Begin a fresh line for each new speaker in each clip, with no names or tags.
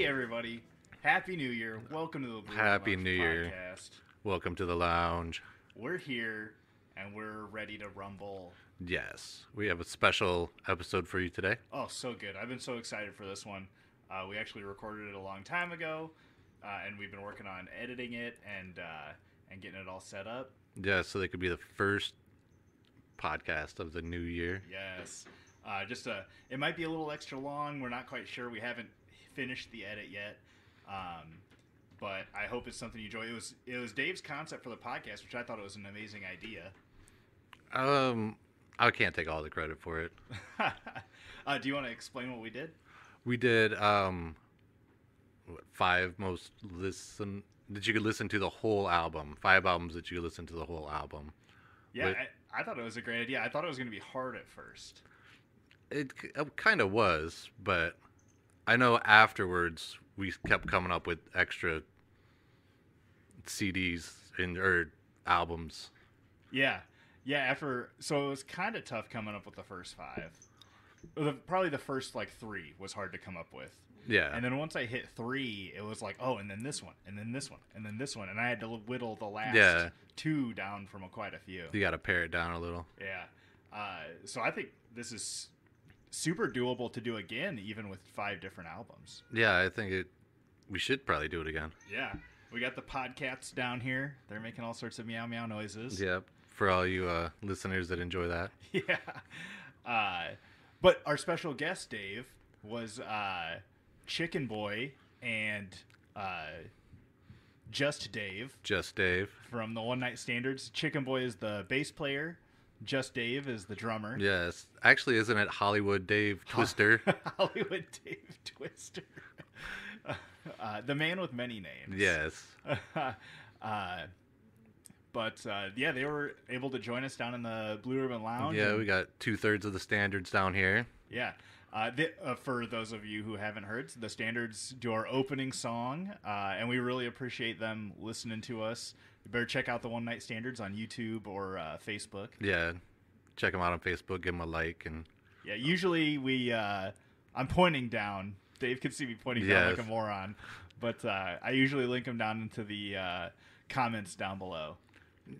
Hey everybody, Happy New Year. Welcome to the Blue
Happy
Lounge
New Year.
podcast.
Welcome to the lounge.
We're here and we're ready to rumble.
Yes, we have a special episode for you today.
Oh, so good. I've been so excited for this one. We actually recorded it a long time ago, and we've been working on editing it and getting it all set up.
Yeah, so they could be the first podcast of the new year.
Yes. It might be a little extra long. We're not quite sure. We haven't finished the edit yet. But I hope it's something you enjoy. It was Dave's concept for the podcast, which I thought it was an amazing idea.
I can't take all the credit for it.
Do you want to explain what we did?
We did 5 most listen that you could listen to the whole album. 5 albums that you could listen to the whole album.
Yeah, I thought it was a great idea. I thought it was going to be hard at first.
It kind of was, but I know afterwards we kept coming up with extra CDs or albums.
Yeah. So it was kind of tough coming up with the first 5. Probably the first 3 was hard to come up with.
Yeah.
And then once I hit 3, it was like, oh, and then this one, and then this one, and then this one, and I had to whittle the last 2 down from quite a few.
You got to pare it down a little.
Yeah. So I think this is super doable to do again, even with 5 different albums.
Yeah, I think we should probably do it again.
Yeah. We got the podcats down here. They're making all sorts of meow meow noises.
Yep. For all you listeners that enjoy that.
Yeah. But our special guest, Dave, was Chikkin Boi and Just Dave.
Just Dave.
From the One Night Standards. Chikkin Boi is the bass player. Just Dave is the drummer.
Yes. Actually, isn't it Hollywood Dave Twister?
Hollywood Dave Twister. The man with many names.
Yes.
Yeah, they were able to join us down in the Blue Ribbon Lounge.
Yeah, we got 2/3 of the standards down here.
Yeah. For those of you who haven't heard, the Standards do our opening song, and we really appreciate them listening to us. You better check out the One Night Standards on YouTube or Facebook.
Yeah, check them out on Facebook, give them a like. And
yeah, usually I'm pointing down. Dave can see me pointing down like a moron, but I usually link them down into the comments down below.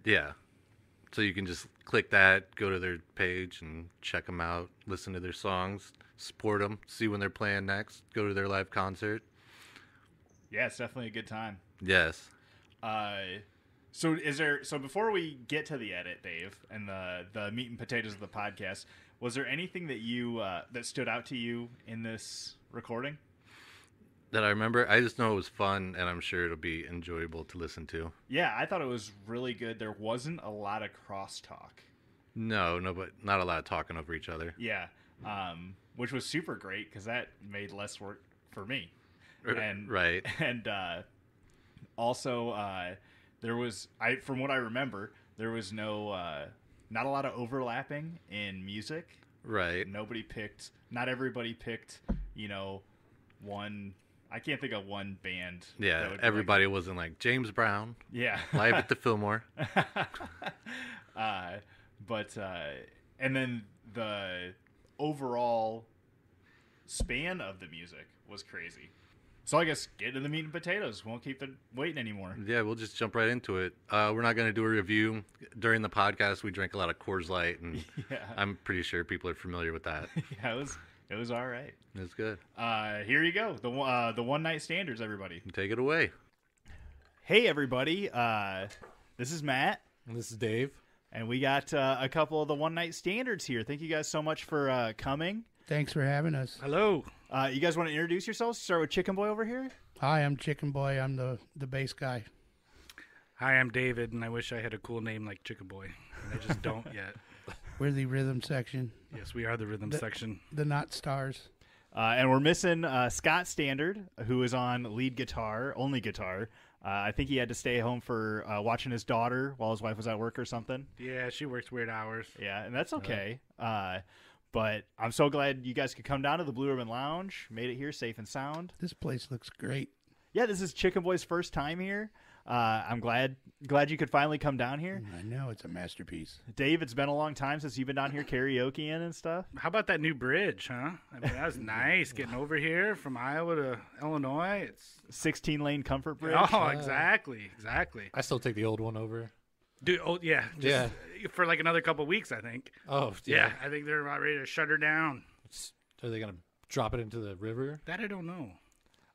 Yeah. So you can just click that, go to their page, and check them out, listen to their songs, support them, see when they're playing next, go to their live concert.
Yeah, it's definitely a good time.
Yes.
So before we get to the edit, Dave, and the meat and potatoes of the podcast, was there anything that you that stood out to you in this recording?
That I remember? I just know it was fun, and I'm sure it'll be enjoyable to listen to.
Yeah, I thought it was really good. There wasn't a lot of crosstalk.
No, but not a lot of talking over each other.
Yeah, which was super great because that made less work for me. And,
right.
And also, there was from what I remember, there was not a lot of overlapping in music.
Right.
Not everybody picked, one. I can't think of one band.
Yeah, everybody wasn't like James Brown.
Yeah.
Live at the Fillmore.
And then the overall span of the music was crazy. So I guess get to the meat and potatoes. Won't keep it waiting anymore.
Yeah, we'll just jump right into it. We're not going to do a review. During the podcast, we drank a lot of Coors Light, and I'm pretty sure people are familiar with that.
Yeah, it was all right.
It was good.
Here you go. The One Night Standards, everybody.
Take it away.
Hey, everybody. This is Matt.
And this is Dave.
And we got a couple of the One Night Standards here. Thank you guys so much for coming.
Thanks for having us.
Hello.
You guys want to introduce yourselves? Start with Chikkin Boi over here.
Hi, I'm Chikkin Boi. I'm the bass guy.
Hi, I'm David, and I wish I had a cool name like Chikkin Boi, and I just don't yet.
We're the rhythm section.
Yes, we are the rhythm section.
The Not Stars.
And we're missing Scott Standard, who is on only guitar. I think he had to stay home for watching his daughter while his wife was at work or something.
Yeah, she works weird hours.
Yeah, and that's okay. But I'm so glad you guys could come down to the Blue Ribbon Lounge. Made it here safe and sound.
This place looks great.
Yeah, this is Chikkin Boi's first time here. I'm glad you could finally come down here.
I know, it's a masterpiece.
Dave, it's been a long time since you've been down here karaokeing and stuff.
How about that new bridge, huh? I mean, that was nice getting over here from Iowa to Illinois. It's
16-lane comfort bridge.
Oh, exactly.
I still take the old one over.
Dude, yeah.
Yeah.
For like another couple weeks, I think.
Oh,
Yeah, I think they're about ready to shut her down.
Are they going to drop it into the river?
That I don't know.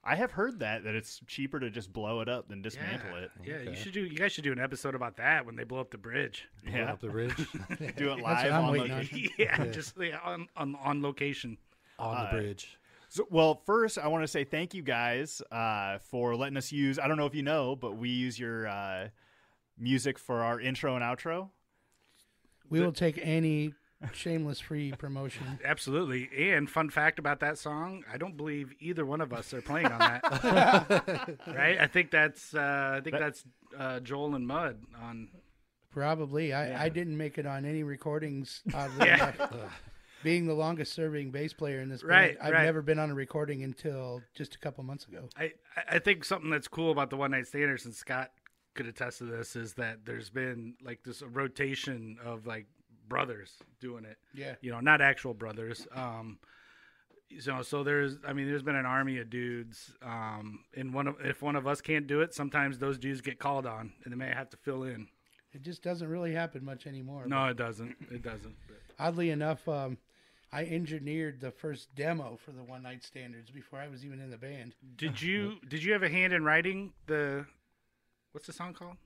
I have heard that it's cheaper to just blow it up than dismantle it.
Yeah,
Okay.
you guys should do an episode about that when they blow up the bridge.
Blow
Yeah,
up the ridge
do it
what
live
I'm
on
waiting
location.
Yeah, just on location.
on the bridge.
So, well, first, I want to say thank you guys for letting us use, I don't know if you know, but we use your music for our intro and outro.
We will take any shameless free promotion.
Absolutely. And fun fact about that song, I don't believe either one of us are playing on that. Right? I think that's Joel and Mud on.
Probably. I didn't make it on any recordings. Oddly
Yeah.
enough. Being the longest serving bass player in this
Right,
band, I've
right.
never been on a recording until just a couple months ago.
I think something that's cool about the One Night Standers, and Scott could attest to this, is that there's been like this rotation of like brothers doing it.
Yeah.
You know, not actual brothers. So there's been an army of dudes. And if one of us can't do it, sometimes those dudes get called on, and they may have to fill in.
It just doesn't really happen much anymore.
No, it doesn't. It doesn't.
Oddly enough, I engineered the first demo for the One Night Standards before I was even in the band.
Did you have a hand in writing the? What's the song called?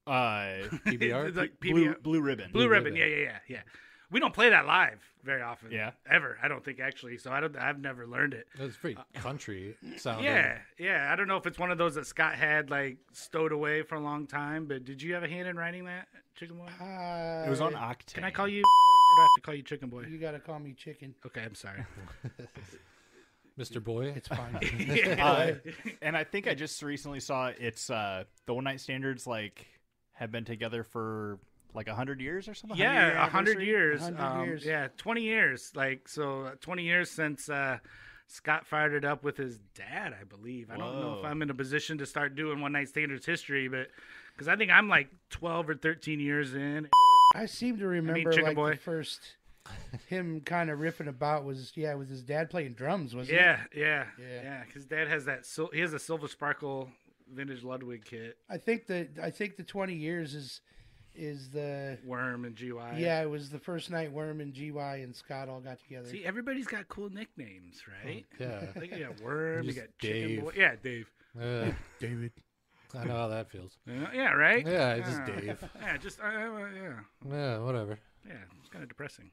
PBR?
It's like
Blue Ribbon.
Blue Ribbon. Yeah. We don't play that live very often.
Yeah.
Ever. I don't think actually. So I've never learned it.
It's pretty country sounding.
Yeah. I don't know if it's one of those that Scott had like stowed away for a long time. But did you have a hand in writing that, Chikkin Boi?
It was on Octane.
Can I call you? Or do I have to call you Chikkin Boi?
You got to call me Chicken.
Okay, I'm sorry.
Mr. Boy.
It's fine.
And I think I just recently saw it's the One Night Standards like have been together for like 100 years or something.
Yeah, 100 years.
100 years.
Yeah, 20 years. 20 years since Scott fired it up with his dad, I believe. I don't know if I'm in a position to start doing One Night Standards history, but because I think I'm like 12 or 13 years in.
I seem to remember
Chikkin
like
Boi.
the first him kind of riffing about was with his dad playing drums, wasn't
Yeah. His dad has that. He has a Silver Sparkle vintage Ludwig kit.
I think the 20 years is the
Worm and GY.
Yeah, it was the first night Worm and GY and Scott all got together.
See, everybody's got cool nicknames, right?
Yeah.
I think you got Worm, you
Just
got Chikkin
Dave.
Boi. Yeah, Dave.
David.
I know how that feels.
Yeah, right?
Yeah, it's just Dave.
Yeah, just, yeah.
Yeah, whatever.
Yeah, it's kind of depressing.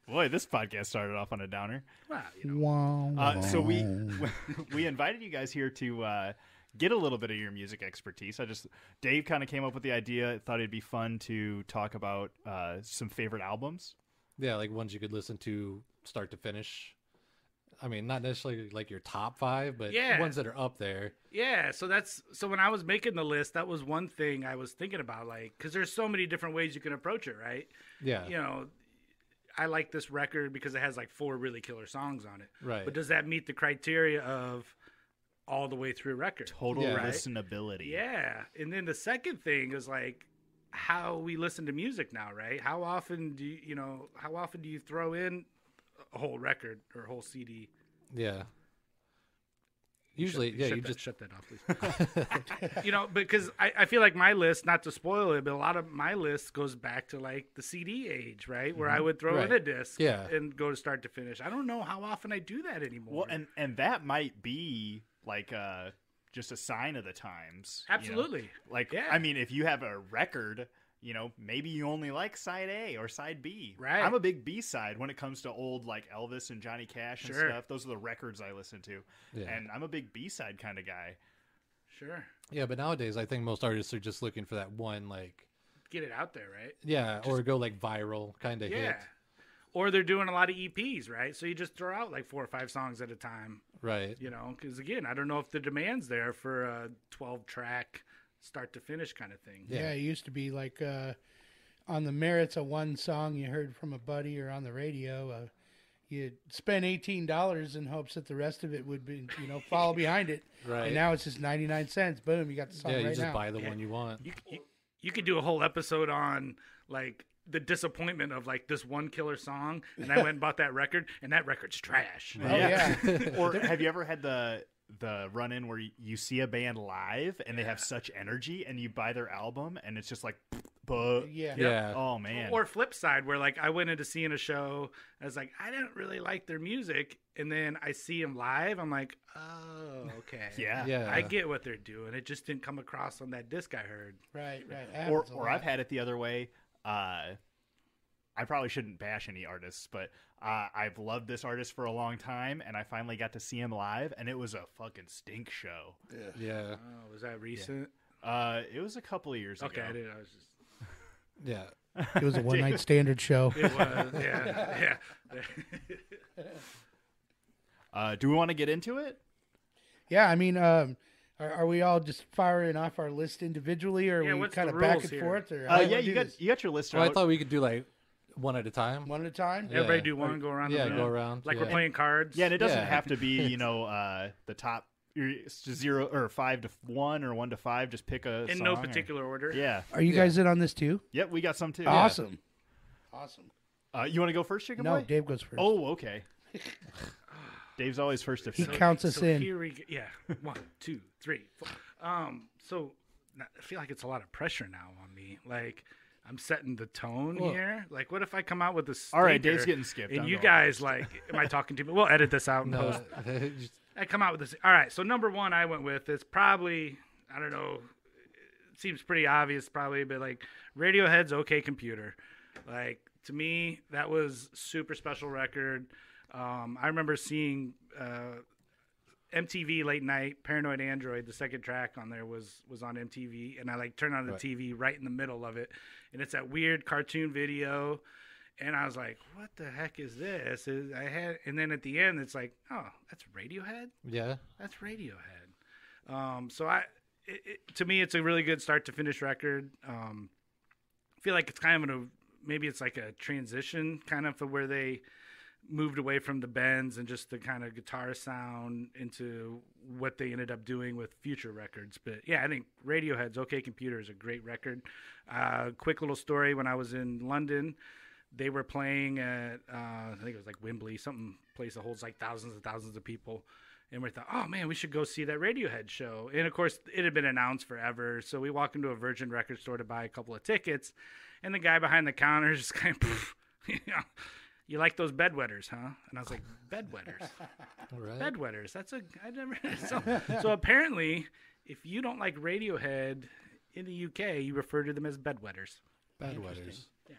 Boy, this podcast started off on a downer.
Well, you know.
So we invited you guys here to get a little bit of your music expertise. Dave kind of came up with the idea. Thought it'd be fun to talk about some favorite albums.
Yeah, like ones you could listen to start to finish. I mean, not necessarily like your top 5, but ones that are up there.
Yeah, so when I was making the list, that was one thing I was thinking about, like, because there's so many different ways you can approach it, right?
Yeah.
You know, I like this record because it has like 4 really killer songs on it.
Right.
But does that meet the criteria of all the way through record?
Total
right?
listenability.
Yeah. And then the second thing is like how we listen to music now, right? How often do you throw in a whole record or a whole CD?
Yeah. Usually,
Shut that off, please. You know, because I feel like my list, not to spoil it, but a lot of my list goes back to like the CD age, right? Where I would throw in a disc and go to start to finish. I don't know how often I do that anymore.
Well, and that might be like just a sign of the times.
Absolutely.
You know? Like, I mean, if you have a record, you know, maybe you only like side A or side B.
Right.
I'm a big B side when it comes to old like Elvis and Johnny Cash and stuff. Those are the records I listen to.
Yeah.
And I'm a big B side kind of guy.
Sure.
Yeah, but nowadays I think most artists are just looking for that one, like,
get it out there, right?
Yeah, or go like viral kind of hit.
Or they're doing a lot of EPs, right? So you just throw out like 4 or 5 songs at a time.
Right.
You know, because again, I don't know if the demand's there for a 12-track start to finish kind of thing.
Yeah, it used to be like on the merits of one song you heard from a buddy or on the radio, you spend $18 in hopes that the rest of it would be, follow behind it.
Right.
And now it's just 99 cents. Boom, you got the song right now.
Yeah, you just buy the one you want.
You could do a whole episode on like the disappointment of like this one killer song, and I went and bought that record, and that record's trash.
Oh yeah.
Or have you ever had the run-in where you see a band live and they have such energy, and you buy their album and it's just like,
yeah.
Oh man.
Or flip side, where like I went into seeing a show, I was like, I didn't really like their music, and then I see them live, I'm like, oh, okay,
yeah.
I get what they're doing. It just didn't come across on that disc I heard.
Right.
Or I've had it the other way. I probably shouldn't bash any artists, but I've loved this artist for a long time, and I finally got to see him live, and it was a fucking stink show.
Yeah.
Oh, was that recent?
It was a couple of years ago.
Okay, I did. I was just.
Yeah.
It was a one-night standard show.
It was, yeah.
Do we want to get into it?
Yeah, I mean, are we all just firing off our list individually, or are we kind of back and forth? Or
you got your list.
Well, I thought we could do like one at a time.
One at a time.
Everybody do one, go around.
Yeah, go around.
Like we're playing cards.
Yeah, and it doesn't have to be the top 0 or 5 to 1 or 1 to 5. Just pick a
in
song
no particular order.
Yeah.
Are you guys in on this too?
Yep, we got some too.
Awesome.
You want to go first, Chikkin
No,
Boi?
Dave goes first.
Oh, okay. Dave's always first to
He
finish.
counts us
so
in.
Here we go. Yeah, 1, 2, 3, 4. So I feel like it's a lot of pressure now on me. Like I'm setting the tone here. Like, what if I come out with this?
All right, Dave's getting skipped.
And you guys like, am I talking to me? We'll edit this out and post. I come out with this. All right, so number 1 I went with is probably, I don't know, it seems pretty obvious probably, but like Radiohead's OK Computer. Like to me, that was super special record. I remember seeing MTV late night, Paranoid Android, the second track on there was on MTV, and I like turned on the TV right in the middle of it, and it's that weird cartoon video. And I was like, "What the heck is this?" And then at the end, it's like, "Oh, that's Radiohead."
Yeah,
that's Radiohead. So to me, it's a really good start to finish record. I feel like it's kind of maybe it's like a transition, kind of for where they moved away from the bends and just the kind of guitar sound into what they ended up doing with future records. But yeah, I think Radiohead's OK Computer is a great record. Quick little story: when I was in London, they were playing at, I think it was like Wembley, some place that holds like thousands and thousands of people. And we thought, oh man, we should go see that Radiohead show. And of course, it had been announced forever. So we walk into a Virgin record store to buy a couple of tickets. And the guy behind the counter is just kind of, you like those bedwetters, huh? And I was like, bedwetters?
Right.
Bedwetters. I never. So apparently, if you don't like Radiohead in the UK, you refer to them as bedwetters.
Bedwetters. Yeah.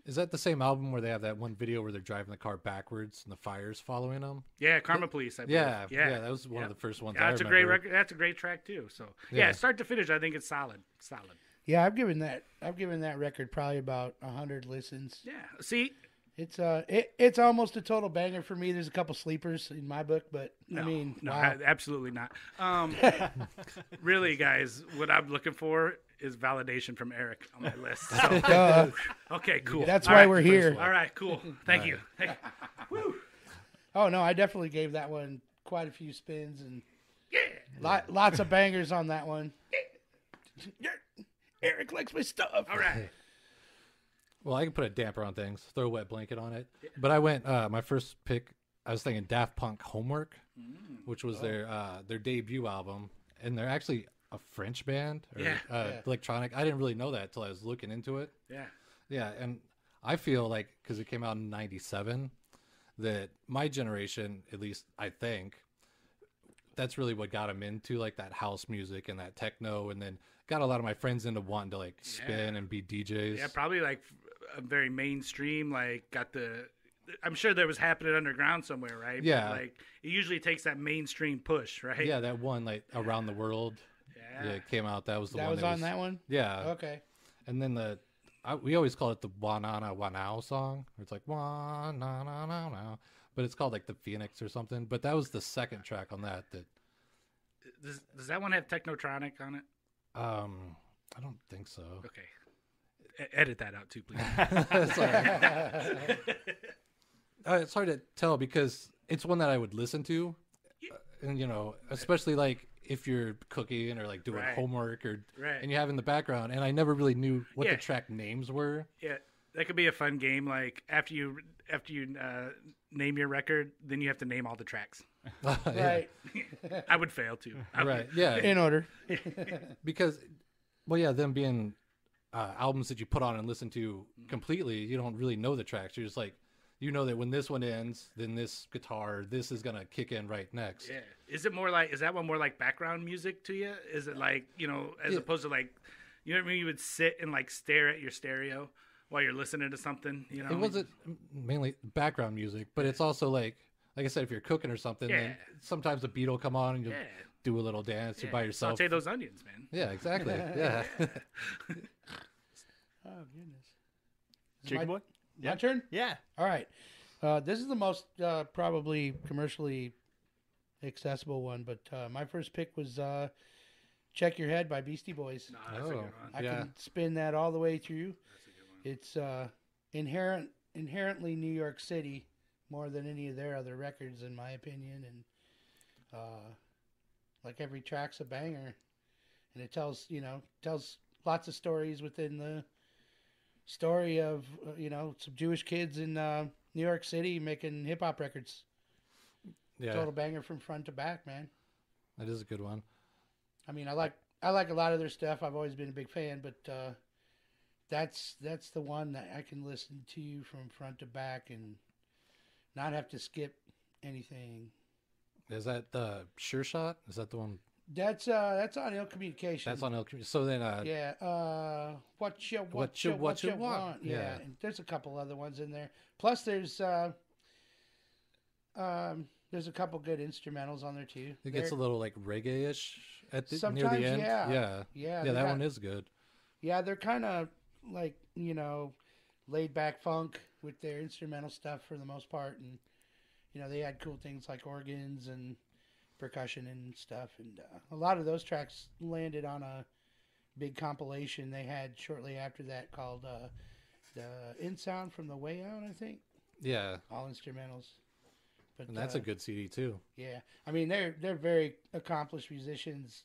Is that the same album where they have that one video where they're driving the car backwards and the fire's following them?
Yeah, Karma Police. I believe.
Yeah, that was one of the first ones.
That's a great record. That's a great track too. So yeah, start to finish, I think it's solid.
Yeah, I've given that record probably about 100 listens.
Yeah, see,
it's almost a total banger for me. There's a couple sleepers in my book, but
no,
wow.
Absolutely not. Really, guys, what I'm looking for is validation from Eric on my list. So, okay, cool.
That's why we're here.
All right, cool. Thank you. Hey. Woo.
Oh no, I definitely gave that one quite a few spins and lots of bangers on that one. Eric likes my stuff.
All right.
Well, I can put a damper on things, throw a wet blanket on it. But I went, my first pick, I was thinking Daftpunk Homework, which was their debut album. And they're actually a French band, electronic. I didn't really know that until I was looking into it.
Yeah.
Yeah, and I feel like, because it came out in 97, that my generation, at least I think, that's really what got them into like that house music and that techno, and then got a lot of my friends into wanting to like spin and be DJs.
Yeah, probably like a very mainstream, like I'm sure there was happening underground somewhere, right?
Yeah.
But like it usually takes that mainstream push, right?
Yeah, that one like Around the World. Yeah, it came out. That was the one.
That was on that one?
Yeah.
Okay.
And then we always call it the Wanana Wanao song. It's like Wanana, but it's called like the Phoenix or something. But that was the second track on that.
Does that one have Technotronic on it?
I don't think so.
Okay. Edit that out too, please.
It's hard to tell because it's one that I would listen to, and especially like if you're cooking or like doing homework or and you have in the background, and I never really knew what the track names were.
Yeah, that could be a fun game. Like after you name your record, then you have to name all the tracks.
Right.
I would fail too.
Right. Yeah.
In order.
Because, them being albums that you put on and listen to completely, you don't really know the tracks. You're just like, that when this one ends, then this guitar, this is gonna kick in right next.
Yeah. Is that one more like background music to you? Is it like, as opposed to like, when you would sit and like stare at your stereo while you're listening to something,
It wasn't mainly background music, but it's also like I said, if you're cooking or something, then sometimes a beat will come on and you'll do a little dance by yourself.
Saute those onions, man.
Yeah, exactly. Yeah.
Oh, goodness.
Chikkin Boi?
My turn?
Yeah.
All right. This is the most probably commercially accessible one, but my first pick was Check Your Head by Beastie Boys.
No, that's a good one.
I can spin that all the way through. That's a good one. It's inherently New York City more than any of their other records, in my opinion. And like every track's a banger. And it tells lots of stories within the story of, some Jewish kids in New York City making hip-hop records. Yeah. Total banger from front to back, man.
That is a good one.
I mean, I like a lot of their stuff. I've always been a big fan, but that's the one that I can listen to from front to back and not have to skip anything.
Is that the Sure Shot? Is that the one?
That's on Ill Communication.
That's on Ill Communication. So then,
what you want? Yeah, and there's a couple other ones in there. Plus, there's a couple good instrumentals on there too.
It gets a little like reggae-ish near the end. Yeah. That one is good.
Yeah, they're kind of like laid back funk with their instrumental stuff for the most part, and they had cool things like organs and percussion and stuff, and a lot of those tracks landed on a big compilation they had shortly after that called the In Sound from the Way Out, I think.
Yeah,
all instrumentals. But
and that's a good CD too.
Yeah, I mean they're very accomplished musicians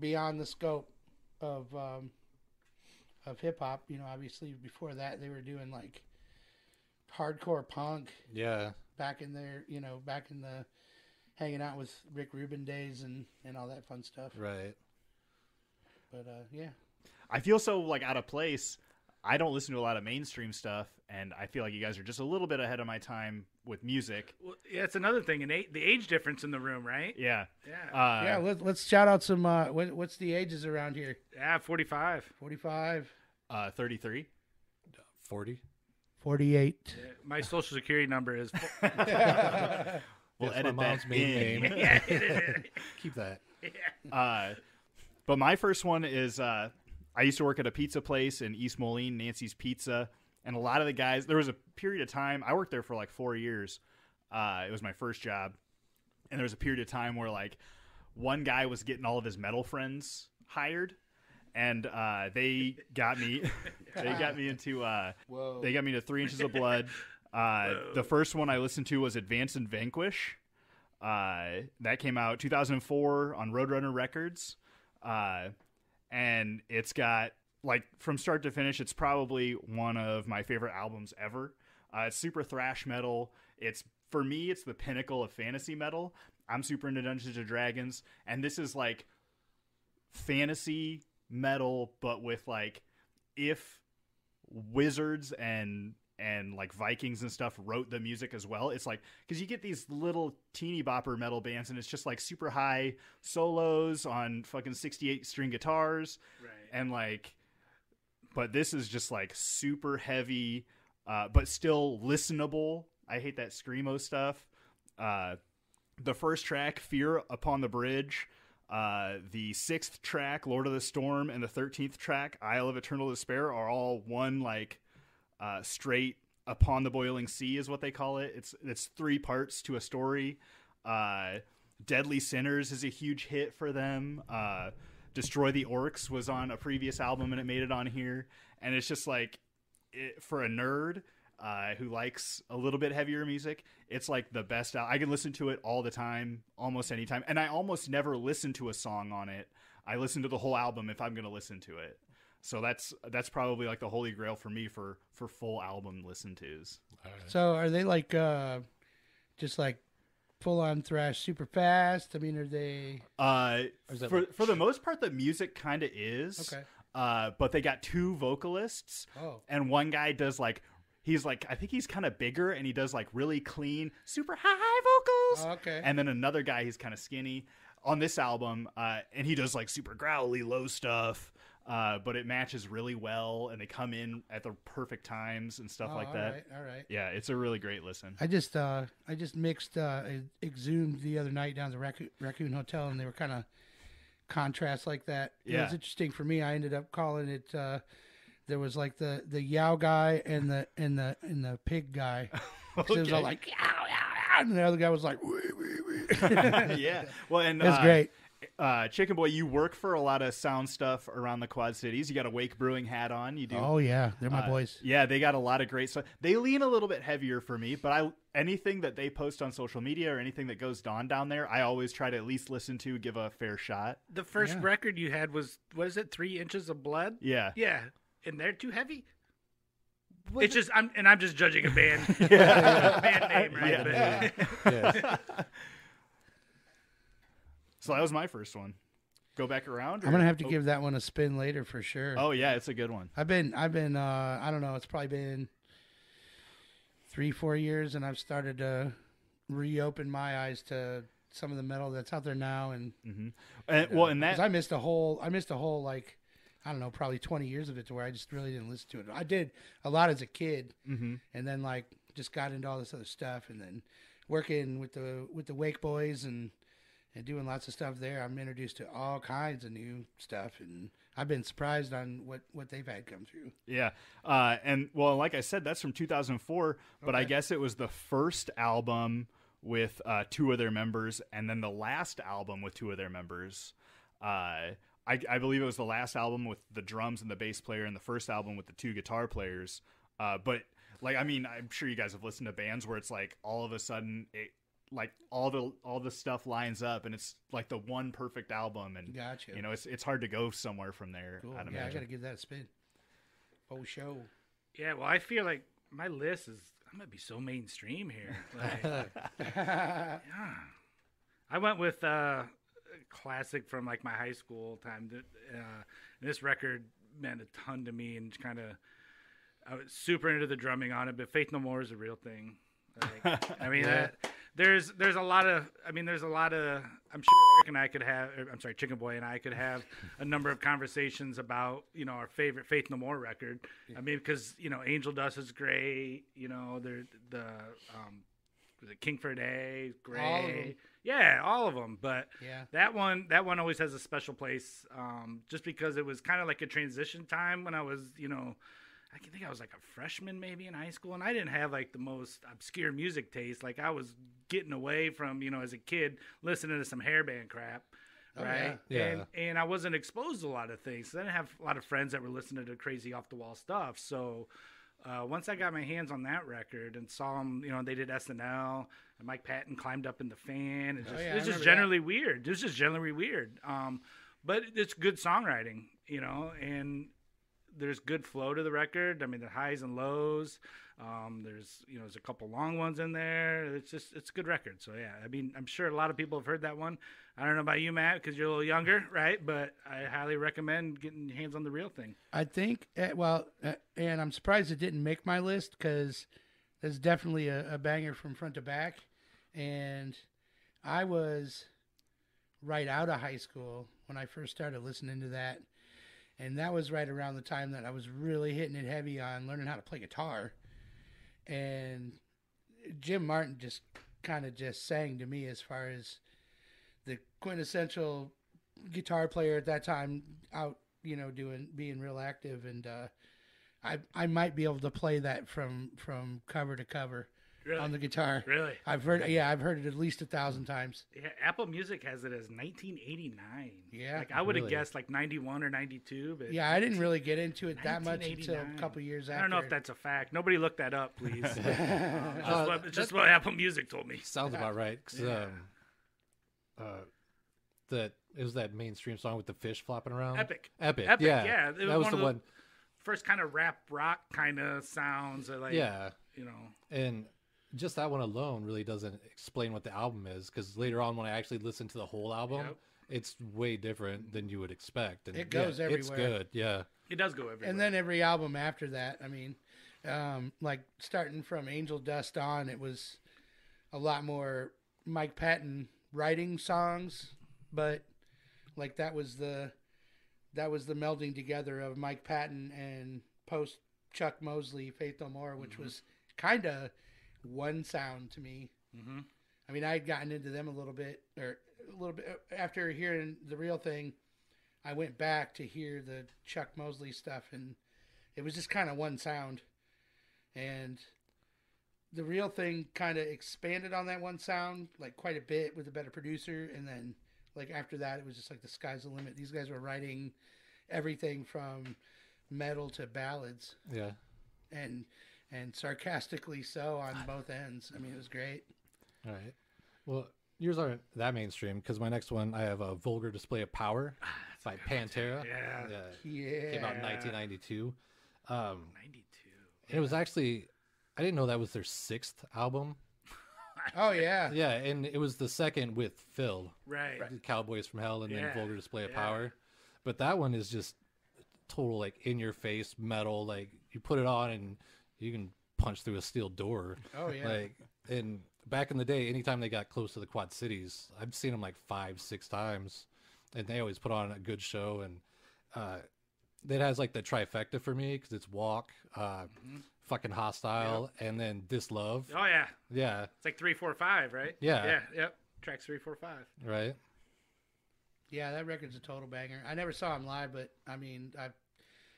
beyond the scope of hip hop. Obviously before that they were doing like hardcore punk.
Yeah.
Back in there, back in the hanging out with Rick Rubin days and all that fun stuff.
Right.
But yeah.
I feel so like out of place. I don't listen to a lot of mainstream stuff, and I feel like you guys are just a little bit ahead of my time with music.
Well, yeah, it's another thing, and the age difference in the room, right?
Yeah.
Yeah. Let's shout out some. What's the ages around here?
Yeah, 45.
45.
33.
40.
48.
Yeah, my social security number is.
We'll edit that in.
Yeah,
keep that.
Yeah.
But my first one is I used to work at a pizza place in East Moline, Nancy's Pizza, and a lot of the guys. There was a period of time I worked there for like 4 years. It was my first job, and there was a period of time where like one guy was getting all of his metal friends hired. And they got me. They got me into. They got me to 3 Inches of Blood. The first one I listened to was Advance and Vanquish. That came out 2004 on Roadrunner Records, and it's got like from start to finish. It's probably one of my favorite albums ever. It's super thrash metal. For me, it's the pinnacle of fantasy metal. I'm super into Dungeons and Dragons, and this is like fantasy metal, but with like if wizards and like Vikings and stuff wrote the music as well. It's like because you get these little teeny bopper metal bands and it's just like super high solos on fucking 68 string guitars,
right?
And like, but this is just like super heavy, but still listenable. I hate that screamo stuff. The first track, Fear Upon the Bridge. The 6th track, Lord of the Storm, and the 13th track, Isle of Eternal Despair, are all one like straight Upon the Boiling Sea is what they call it. It's 3 parts to a story. Deadly Sinners is a huge hit for them. Destroy the Orcs was on a previous album and it made it on here. And it's just like for a nerd, who likes a little bit heavier music, it's like the best. I can listen to it all the time, almost anytime. And I almost never listen to a song on it. I listen to the whole album if I'm going to listen to it. So that's probably like the holy grail for me for full album listen tos.
Right. So are they like just like full on thrash super fast? I mean, are they
for the most part the music kind of is.
Okay.
But they got two vocalists.
Oh.
And one guy does like he's like I think he's kind of bigger and he does like really clean super high vocals.
Oh, okay.
And then another guy he's kind of skinny on this album and he does like super growly low stuff. But it matches really well, and they come in at the perfect times and stuff like that.
All right.
Yeah, it's a really great listen.
I just mixed Exhumed the other night down at the Raccoon Hotel, and they were kind of contrast like that. It was interesting for me. I ended up calling it. There was like the yow guy and the pig guy. Okay. It was all like yow yow yow, and the other guy was like wee wee wee.
Yeah, well, and
it was great.
Chikkin Boi, you work for a lot of sound stuff around the Quad Cities. You got a Wake Brewing hat on. You do.
Oh yeah, they're my boys.
Yeah, they got a lot of great stuff. They lean a little bit heavier for me, but anything that they post on social media or anything that goes down there, I always try to at least listen to, give a fair shot.
The first record you had was, what is it, 3 Inches of Blood?
Yeah.
Yeah, and they're too heavy. It's just I'm just judging a band, band name, right?
Yeah.
Yes.
So that was my first one. Go back around.
I'm gonna have to give that one a spin later for sure.
Oh yeah, it's a good one.
I've been I don't know. It's probably been 3-4 years, and I've started to reopen my eyes to some of the metal that's out there now. And,
and
I missed a whole like, I don't know, probably 20 years of it to where I just really didn't listen to it. I did a lot as a kid, and then like just got into all this other stuff, and then working with the Wake Boys and doing lots of stuff there. I'm introduced to all kinds of new stuff, and I've been surprised on what they've had come through.
Yeah, and well, like I said, that's from 2004, but I guess it was the first album with 2 of their members, and then the last album with 2 of their members. I believe it was the last album with the drums and the bass player, and the first album with the 2 guitar players. But like, I mean, I'm sure you guys have listened to bands where it's like all of a sudden like all the stuff lines up, and it's like the one perfect album, and
gotcha.
You know, it's hard to go somewhere from there.
Cool. I gotta give that a spin. Oh, show.
Yeah, well, I feel like my list is I'm gonna be so mainstream here. Like, yeah. I went with a classic from like my high school time. This record meant a ton to me, and kind of I was super into the drumming on it. But Faith No More is a real thing. Like, I mean, there's a lot of. I'm sure Eric and I could have. I'm sorry, Chikkin Boi and I could have a number of conversations about our favorite Faith No More record. I mean, because Angel Dust is great. The was it King for a Day, great. Yeah, all of them. But that one always has a special place. Just because it was kind of like a transition time when I was I think I was like a freshman maybe in high school, and I didn't have like the most obscure music taste. Like I was getting away from, as a kid, listening to some hairband crap, right?
Yeah.
And I wasn't exposed to a lot of things. So I didn't have a lot of friends that were listening to crazy off-the-wall stuff. So once I got my hands on that record and saw them, they did SNL, and Mike Patton climbed up in the fan. It was just generally weird. It was just generally weird. But it's good songwriting, and there's good flow to the record. I mean, the highs and lows. There's a couple long ones in there. It's a good record. So yeah, I mean, I'm sure a lot of people have heard that one. I don't know about you, Matt, because you're a little younger, right? But I highly recommend getting your hands on the real thing.
I think, and I'm surprised it didn't make my list because it's definitely a banger from front to back. And I was right out of high school when I first started listening to that. And that was right around the time that I was really hitting it heavy on learning how to play guitar. And Jim Martin just kind of just sang to me as far as the quintessential guitar player at that time out, being real active. And I might be able to play that from cover to cover on the guitar.
Really?
I've heard it at least 1,000 times.
Yeah, Apple Music has it as 1989.
Yeah.
Like I would have guessed like 91 or 92, but
yeah, I didn't really get into it that much until a couple years after.
I don't know if that's a fact. Nobody looked that up, please. It's just what Apple Music told me.
Sounds about right. That it was that mainstream song with the fish flopping around.
Epic.
Yeah.
That
was the one.
First kind of rap rock kind of sounds. Or like, you know.
And just that one alone really doesn't explain what the album is, because later on when I actually listened to the whole album, it's way different than you would expect. And
it goes everywhere.
It's good. Yeah.
It does go everywhere.
And then every album after that, I mean, like starting from Angel Dust on, it was a lot more Mike Patton writing songs, but like that was the melding together of Mike Patton and post Chuck Mosley, Faith No More, which was kind of one sound to me. Mm-hmm. I mean, I had gotten into them a little bit after hearing The Real Thing. I went back to hear the Chuck Mosley stuff, and it was just kind of one sound. And The Real Thing kind of expanded on that one sound like quite a bit with a better producer, and then like after that it was just like the sky's the limit. These guys were writing everything from metal to ballads.
Yeah.
And sarcastically so on both ends. I mean, it was great.
All right. Well, yours aren't that mainstream, because my next one I have a Vulgar Display of Power by Pantera.
Yeah.
Came out in 1992.
92.
It was actually, I didn't know that was their sixth album.
Oh, yeah.
Yeah, and it was the second with Phil.
Right.
Cowboys from Hell and then Vulgar Display of Power. But that one is just total, like, in-your-face metal. Like, you put it on and you can punch through a steel door.
Oh, yeah.
Like, and back in the day, anytime they got close to the Quad Cities, I've seen them like 5-6 times. And they always put on a good show. And it has, like, the trifecta for me, because it's Walk, Fucking Hostile, and then This Love.
Oh, yeah.
Yeah.
It's like 3, 4, 5, right?
Yeah.
Yeah, yep. Tracks 3, 4, 5.
Right.
Yeah, that record's a total banger. I never saw him live, but, I mean, I've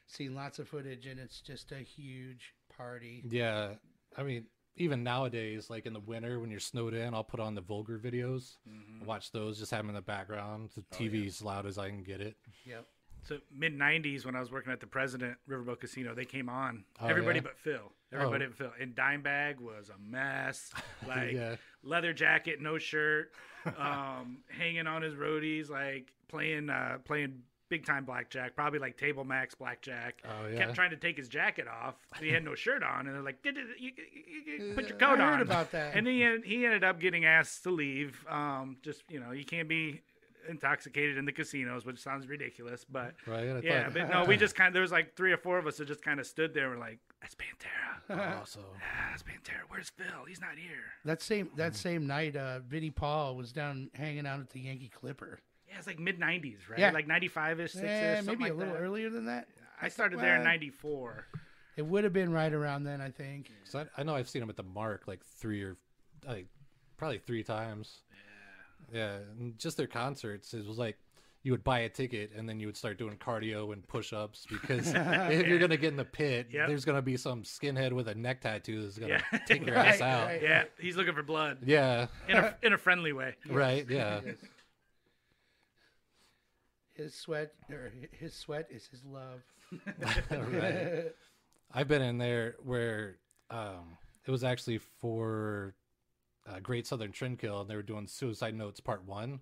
seen lots of footage, and it's just a huge party.
Yeah. I mean, even nowadays, like in the winter when you're snowed in, I'll put on the Vulgar videos, watch those, just have them in the background. The TV's loud as I can get it.
Yep.
So mid-90s, when I was working at the President Riverboat Casino, they came on. Everybody but Phil. Everybody but Phil. And Dimebag was a mess. Like leather jacket, no shirt, hanging on his roadies, like playing big-time blackjack, probably like table max blackjack. Oh, yeah. Kept trying to take his jacket off. He had no shirt on, and they're like, you put your coat on.
I heard about that.
And he ended up getting asked to leave. Just, you can't be intoxicated in the casinos, which sounds ridiculous, but but no, we just kind of, there was like 3 or 4 of us that just kind of stood there and were like, that's Pantera.
Awesome.
That's Pantera. Where's Phil? He's not here.
That same night, Vinnie Paul was down hanging out at the Yankee Clipper.
Yeah, it's like mid-90s, right?
Yeah.
Like 95-ish, 6-ish,
maybe
something like
a little
that.
earlier than that.
I started there in 94.
It would have been right around then, I think.
So I know I've seen him at the Mark like probably 3 times. Yeah, and just their concerts, it was like you would buy a ticket and then you would start doing cardio and push-ups, because if you're going to get in the pit, there's going to be some skinhead with a neck tattoo that's going to take your ass out.
Right.
Yeah, he's looking for blood.
Yeah.
In a friendly way.
Right, yeah.
His sweat is his love.
Right. I've been in there where it was actually for Great Southern Trendkill, and they were doing Suicide Notes Part 1,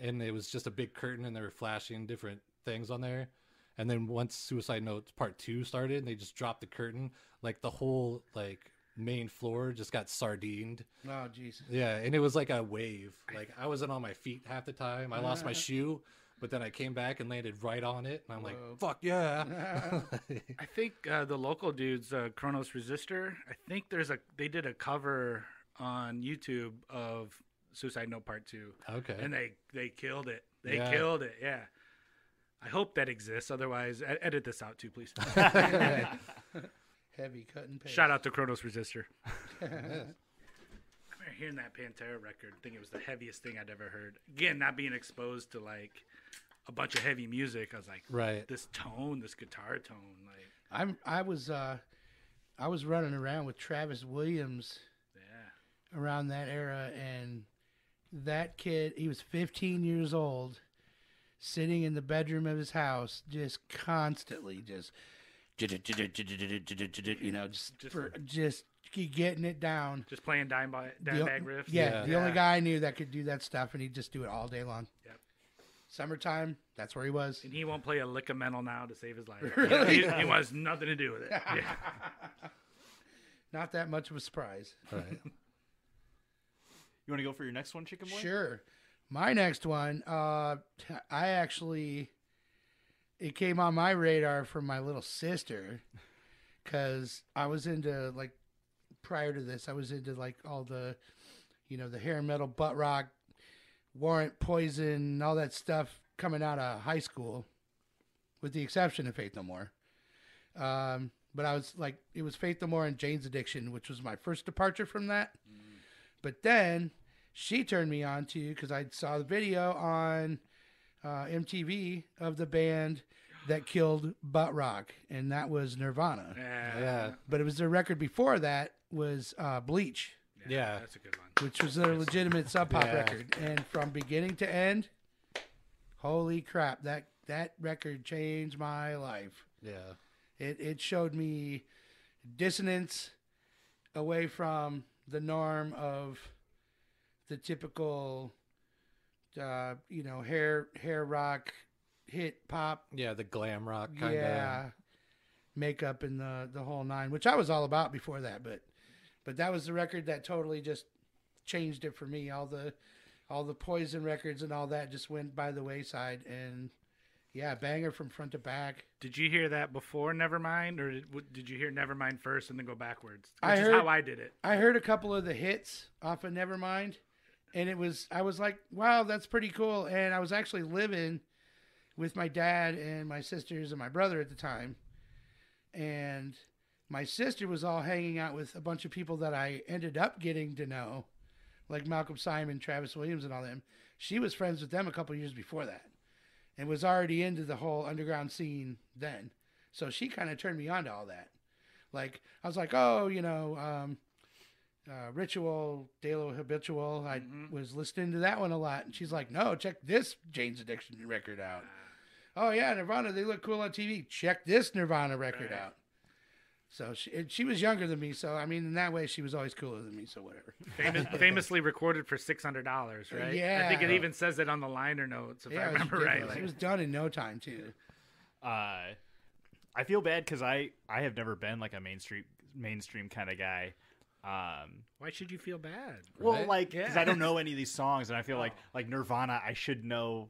and it was just a big curtain, and they were flashing different things on there. And then once Suicide Notes Part 2 started, they just dropped the curtain, like the whole like main floor just got sardined.
Oh jeez.
Yeah, and it was like a wave. Like I wasn't on my feet half the time. I lost my shoe, but then I came back and landed right on it, and I'm like, fuck yeah.
I think the local dudes, Chronos Resistor, I think they did a cover on YouTube of Suicide Note Part 2.
Okay.
And they killed it. They killed it, yeah. I hope that exists. Otherwise, edit this out too, please.
Heavy cut and paste.
Shout out to Chronos Resistor. I remember hearing that Pantera record. I think it was the heaviest thing I'd ever heard. Again, not being exposed to like a bunch of heavy music. I was like, this tone, this guitar tone. Like
I was running around with Travis Williams around that era, and that kid, he was 15 years old, sitting in the bedroom of his house, just constantly just getting it down.
Just playing dime bag riffs.
Yeah, the only guy I knew that could do that stuff, and he'd just do it all day long.
Yep.
Summertime, that's where he was.
And he won't play a lick of metal now to save his life.
Really?
He wants nothing to do with it. Yeah.
Not that much of a surprise.
Right.
You want to go for your next one, Chikkin Boi?
Sure. My next one, it came on my radar from my little sister, because I was into, like, prior to this, I was into, like, all the, the hair metal, butt rock, Warrant, Poison, all that stuff coming out of high school, with the exception of Faith No More. But I was like, it was Faith No More and Jane's Addiction, which was my first departure from that. But then she turned me on to, because I saw the video on MTV of the band that killed butt rock, and that was Nirvana.
Yeah.
But it was their record before that was Bleach.
Yeah.
That's a good one.
Which was their legitimate Sub Pop record. And from beginning to end, holy crap, that record changed my life.
Yeah.
It showed me dissonance away from the norm of the typical, hair rock, hit pop.
Yeah, the glam rock kind of.
Yeah, makeup and the whole nine, which I was all about before that. But that was the record that totally just changed it for me. All the Poison records and all that just went by the wayside, and yeah, banger from front to back.
Did you hear that before Nevermind, or did you hear Nevermind first and then go backwards?
Which
is how I did it.
I heard a couple of the hits off of Nevermind, and I was like, wow, that's pretty cool. And I was actually living with my dad and my sisters and my brother at the time, and my sister was all hanging out with a bunch of people that I ended up getting to know, like Malcolm Simon, Travis Williams, and all them. She was friends with them a couple years before that, and was already into the whole underground scene then. So she kind of turned me on to all that. Like, I was like, Ritual, De La Habitual. I was listening to that one a lot. And she's like, no, check this Jane's Addiction record out. Oh, yeah, Nirvana, they look cool on TV. Check this Nirvana record out. So she was younger than me. So, I mean, in that way, she was always cooler than me. So, whatever.
Famously recorded for $600, right?
Yeah.
I think it even says it on the liner notes, if I remember right.
It was done in no time, too.
I feel bad because I have never been like a mainstream kind of guy.
Why should you feel bad?
Well,
right?
like, because I don't know any of these songs, and I feel like Nirvana, I should know.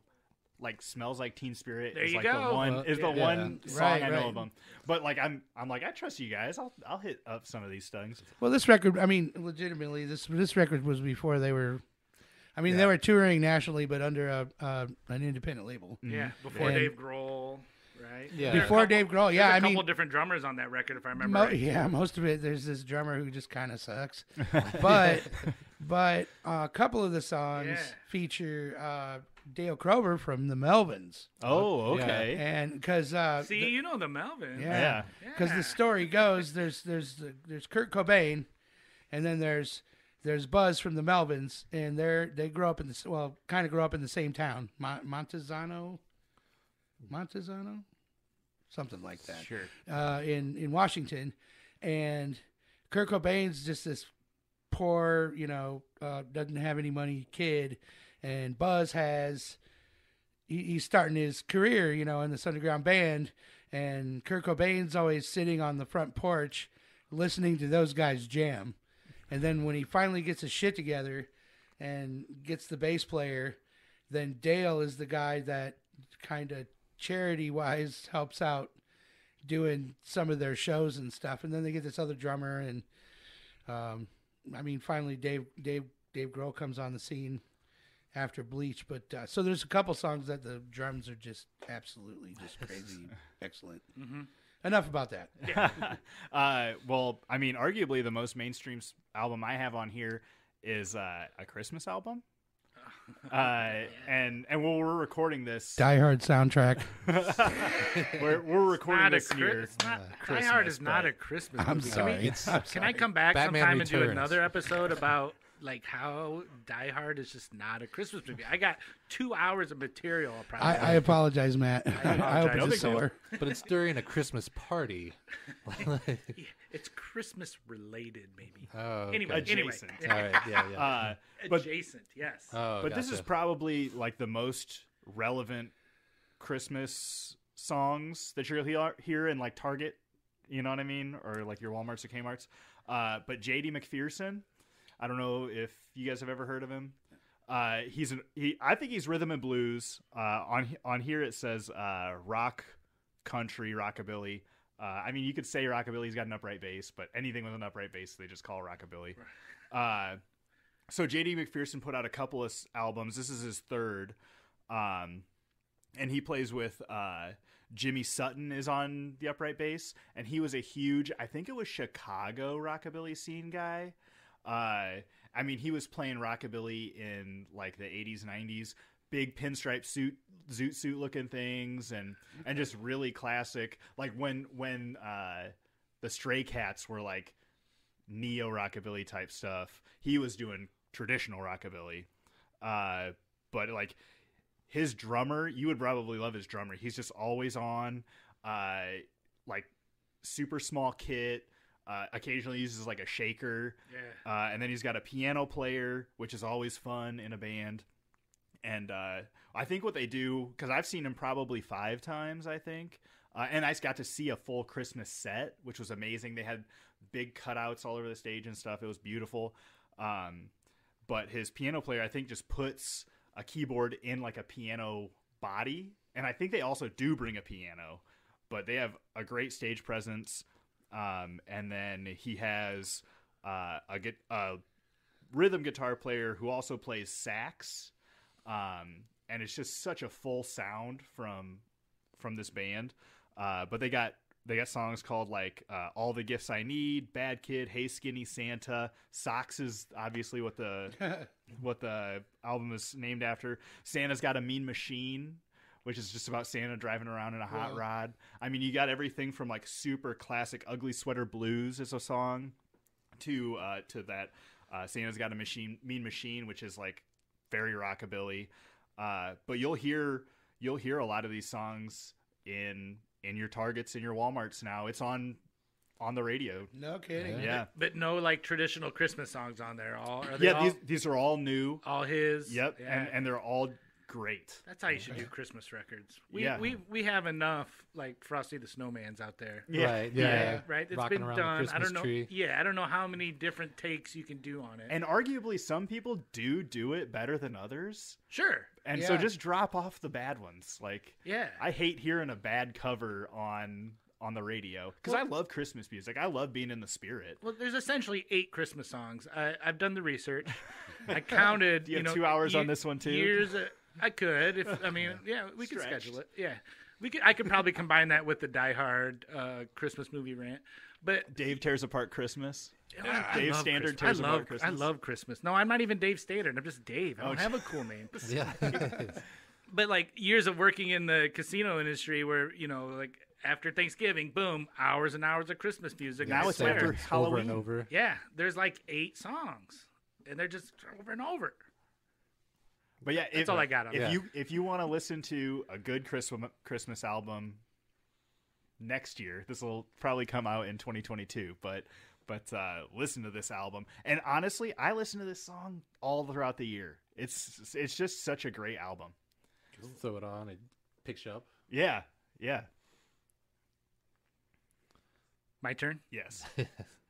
Like, Smells Like Teen Spirit is like the one song I know of them. But like I'm like, I trust you guys. I'll hit up some of these things.
Well, this record, I mean, legitimately, this record was before they were. I mean, they were touring nationally, but under an independent label.
Yeah, before Dave Grohl. Right?
Yeah. Before Dave Grohl, yeah.
There's a couple different drummers on that record, if I remember right.
Yeah, most of it, there's this drummer who just kind of sucks. But a couple of the songs feature Dale Crover from the Melvins.
Oh, okay.
Yeah. And because
you know the Melvins.
Yeah. Because the story goes, there's Kurt Cobain, and then there's Buzz from the Melvins, and they grow up in the same town, Montezano, something like that.
Sure.
In Washington, and Kurt Cobain's just this poor, doesn't have any money kid, and Buzz he's starting his career, in this underground band, and Kurt Cobain's always sitting on the front porch listening to those guys jam. And then when he finally gets his shit together and gets the bass player, then Dale is the guy that kind of charity-wise helps out doing some of their shows and stuff. And then they get this other drummer, and finally Dave Grohl comes on the scene after Bleach. But so there's a couple songs that the drums are just absolutely just crazy excellent. Mm-hmm. Enough about that.
Well, I mean, arguably the most mainstream album I have on here is a Christmas album. And we're recording this
Die Hard soundtrack.
we're recording this year.
Die Hard is not a Christmas movie.
I'm sorry.
Can I come back sometime and do another episode about like how Die Hard is just not a Christmas movie. I got 2 hours of material.
I apologize, Matt. I hope it's sore.
But it's during a Christmas party.
It's Christmas related, maybe.
Oh, okay.
Anyway.
Adjacent.
All right, yeah.
Adjacent, yes.
Oh,
but this is probably like the most relevant Christmas songs that you'll hear in like Target, you know what I mean, or like your Walmarts or Kmart's. But J.D. Mcpherson, I don't know if you guys have ever heard of him. I think he's rhythm and blues. On here it says rock, country, rockabilly. I mean, you could say rockabilly. He's got an upright bass, but anything with an upright bass, they just call rockabilly. Right. So J.D. Mcpherson put out a couple of albums. This is his third. And he plays with Jimmy Sutton is on the upright bass, and he was a huge, I think it was Chicago rockabilly scene guy. I mean, he was playing rockabilly in like the 80s, 90s, big pinstripe zoot suit looking things, and just really classic. Like when the Stray Cats were like neo rockabilly type stuff, he was doing traditional rockabilly. But like his drummer, you would probably love his drummer. He's just always on, like super small kit. Occasionally uses like a shaker. Yeah. And then he's got a piano player, which is always fun in a band. And I think what they do, because I've seen him probably 5 times, I think. And I got to see a full Christmas set, which was amazing. They had big cutouts all over the stage and stuff. It was beautiful. But his piano player, I think, just puts a keyboard in like a piano body. And I think they also do bring a piano. But they have a great stage presence. And then he has a rhythm guitar player who also plays sax. And it's just such a full sound from this band. But they got songs called like All the Gifts I Need, Bad Kid, Hey Skinny Santa. Socks is obviously what the album is named after. Santa's Got a Mean Machine, which is just about Santa driving around in a hot rod. I mean, you got everything from like super classic Ugly Sweater Blues is a song to that Santa's Got a Mean Machine, which is like very rockabilly. But you'll hear a lot of these songs in your Targets, in your Walmarts now. It's on the radio.
No kidding.
Yeah.
But no like traditional Christmas songs on there.
These are all new.
All his.
Yep.
Yeah.
And they're all great.
That's how you should do Christmas records. We have enough like Frosty the Snowman's out there.
Yeah. Right. Yeah.
Right. It's
Rocking
been
around
done.
the
I don't know.
Christmas tree.
Yeah, I don't know how many different takes you can do on it.
And arguably some people do it better than others.
Sure.
And so just drop off the bad ones. Like, I hate hearing a bad cover on the radio because I love Christmas music. I love being in the spirit.
Well, there's essentially 8 Christmas songs. I've done the research. I counted.
Do you have 2 hours on this one too?
I could. We could schedule it. Yeah, I could probably combine that with the Die Hard Christmas movie rant. But
Dave tears apart Christmas.
Dave
Standard tears apart Christmas.
I love Christmas. No, I'm not even Dave Standard. I'm just Dave. I don't have a cool name.
Yeah.
But like years of working in the casino industry, where like after Thanksgiving, boom, hours and hours of Christmas music.
Now it's after Halloween.
Over and over.
Yeah, there's like 8 songs, and they're just over and over.
But yeah,
that's all I got on that.
If you want to listen to a good Christmas album next year, this will probably come out in 2022. But listen to this album, and honestly, I listen to this song all throughout the year. It's just such a great album.
Throw it on, it picks you up.
Yeah.
My turn.
Yes.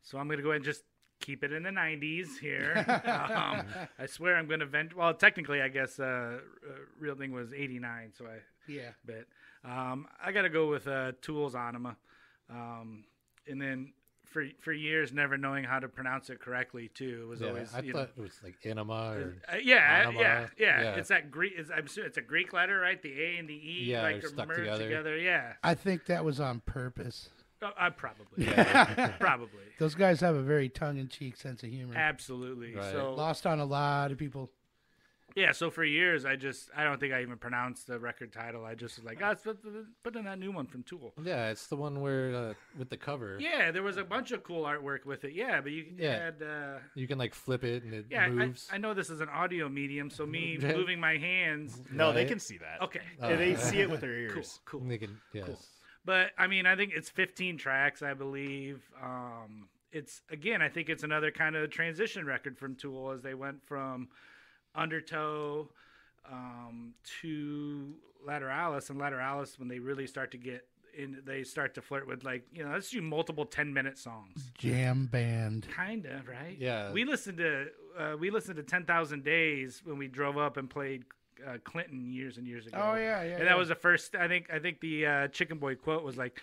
So I'm gonna go ahead and just keep it in the 90s here. I swear I'm going to vent. Well, technically, I guess real thing was 89. So But I got to go with Tool's Aenima. And then for years, never knowing how to pronounce it correctly too. It was always.
I thought it was like Aenima or.
Yeah. It's that Greek. It's a Greek letter, right? The A and the E.
Yeah,
like
stuck
merged together. Yeah.
I think that was on purpose.
Probably. Probably.
Those guys have a very tongue-in-cheek sense of humor.
Absolutely.
Right.
So
lost on a lot of people.
Yeah, so for years, I don't think I even pronounced the record title. I just was like, put in that new one from Tool.
Yeah, it's the one where, with the cover.
Yeah, there was a bunch of cool artwork with it. Yeah, but you had...
you can, like, flip it and it moves.
I know this is an audio medium, so me moving my hands...
No, they can see that.
Okay.
They see it with their ears.
Cool.
They can, yes.
Cool. But, I mean, I think it's 15 tracks, I believe. It's, again, I think it's another kind of transition record from Tool as they went from... Undertow to Lateralis, and Lateralis, when they really start to get in, they start to flirt with, like, you know, let's do multiple 10-minute songs.
Jam band.
Kind of, right?
Yeah.
We listened to 10,000 Days when we drove up and played Clinton years and years ago.
Oh, yeah.
And that was the first, I think the Chikkin Boi quote was like,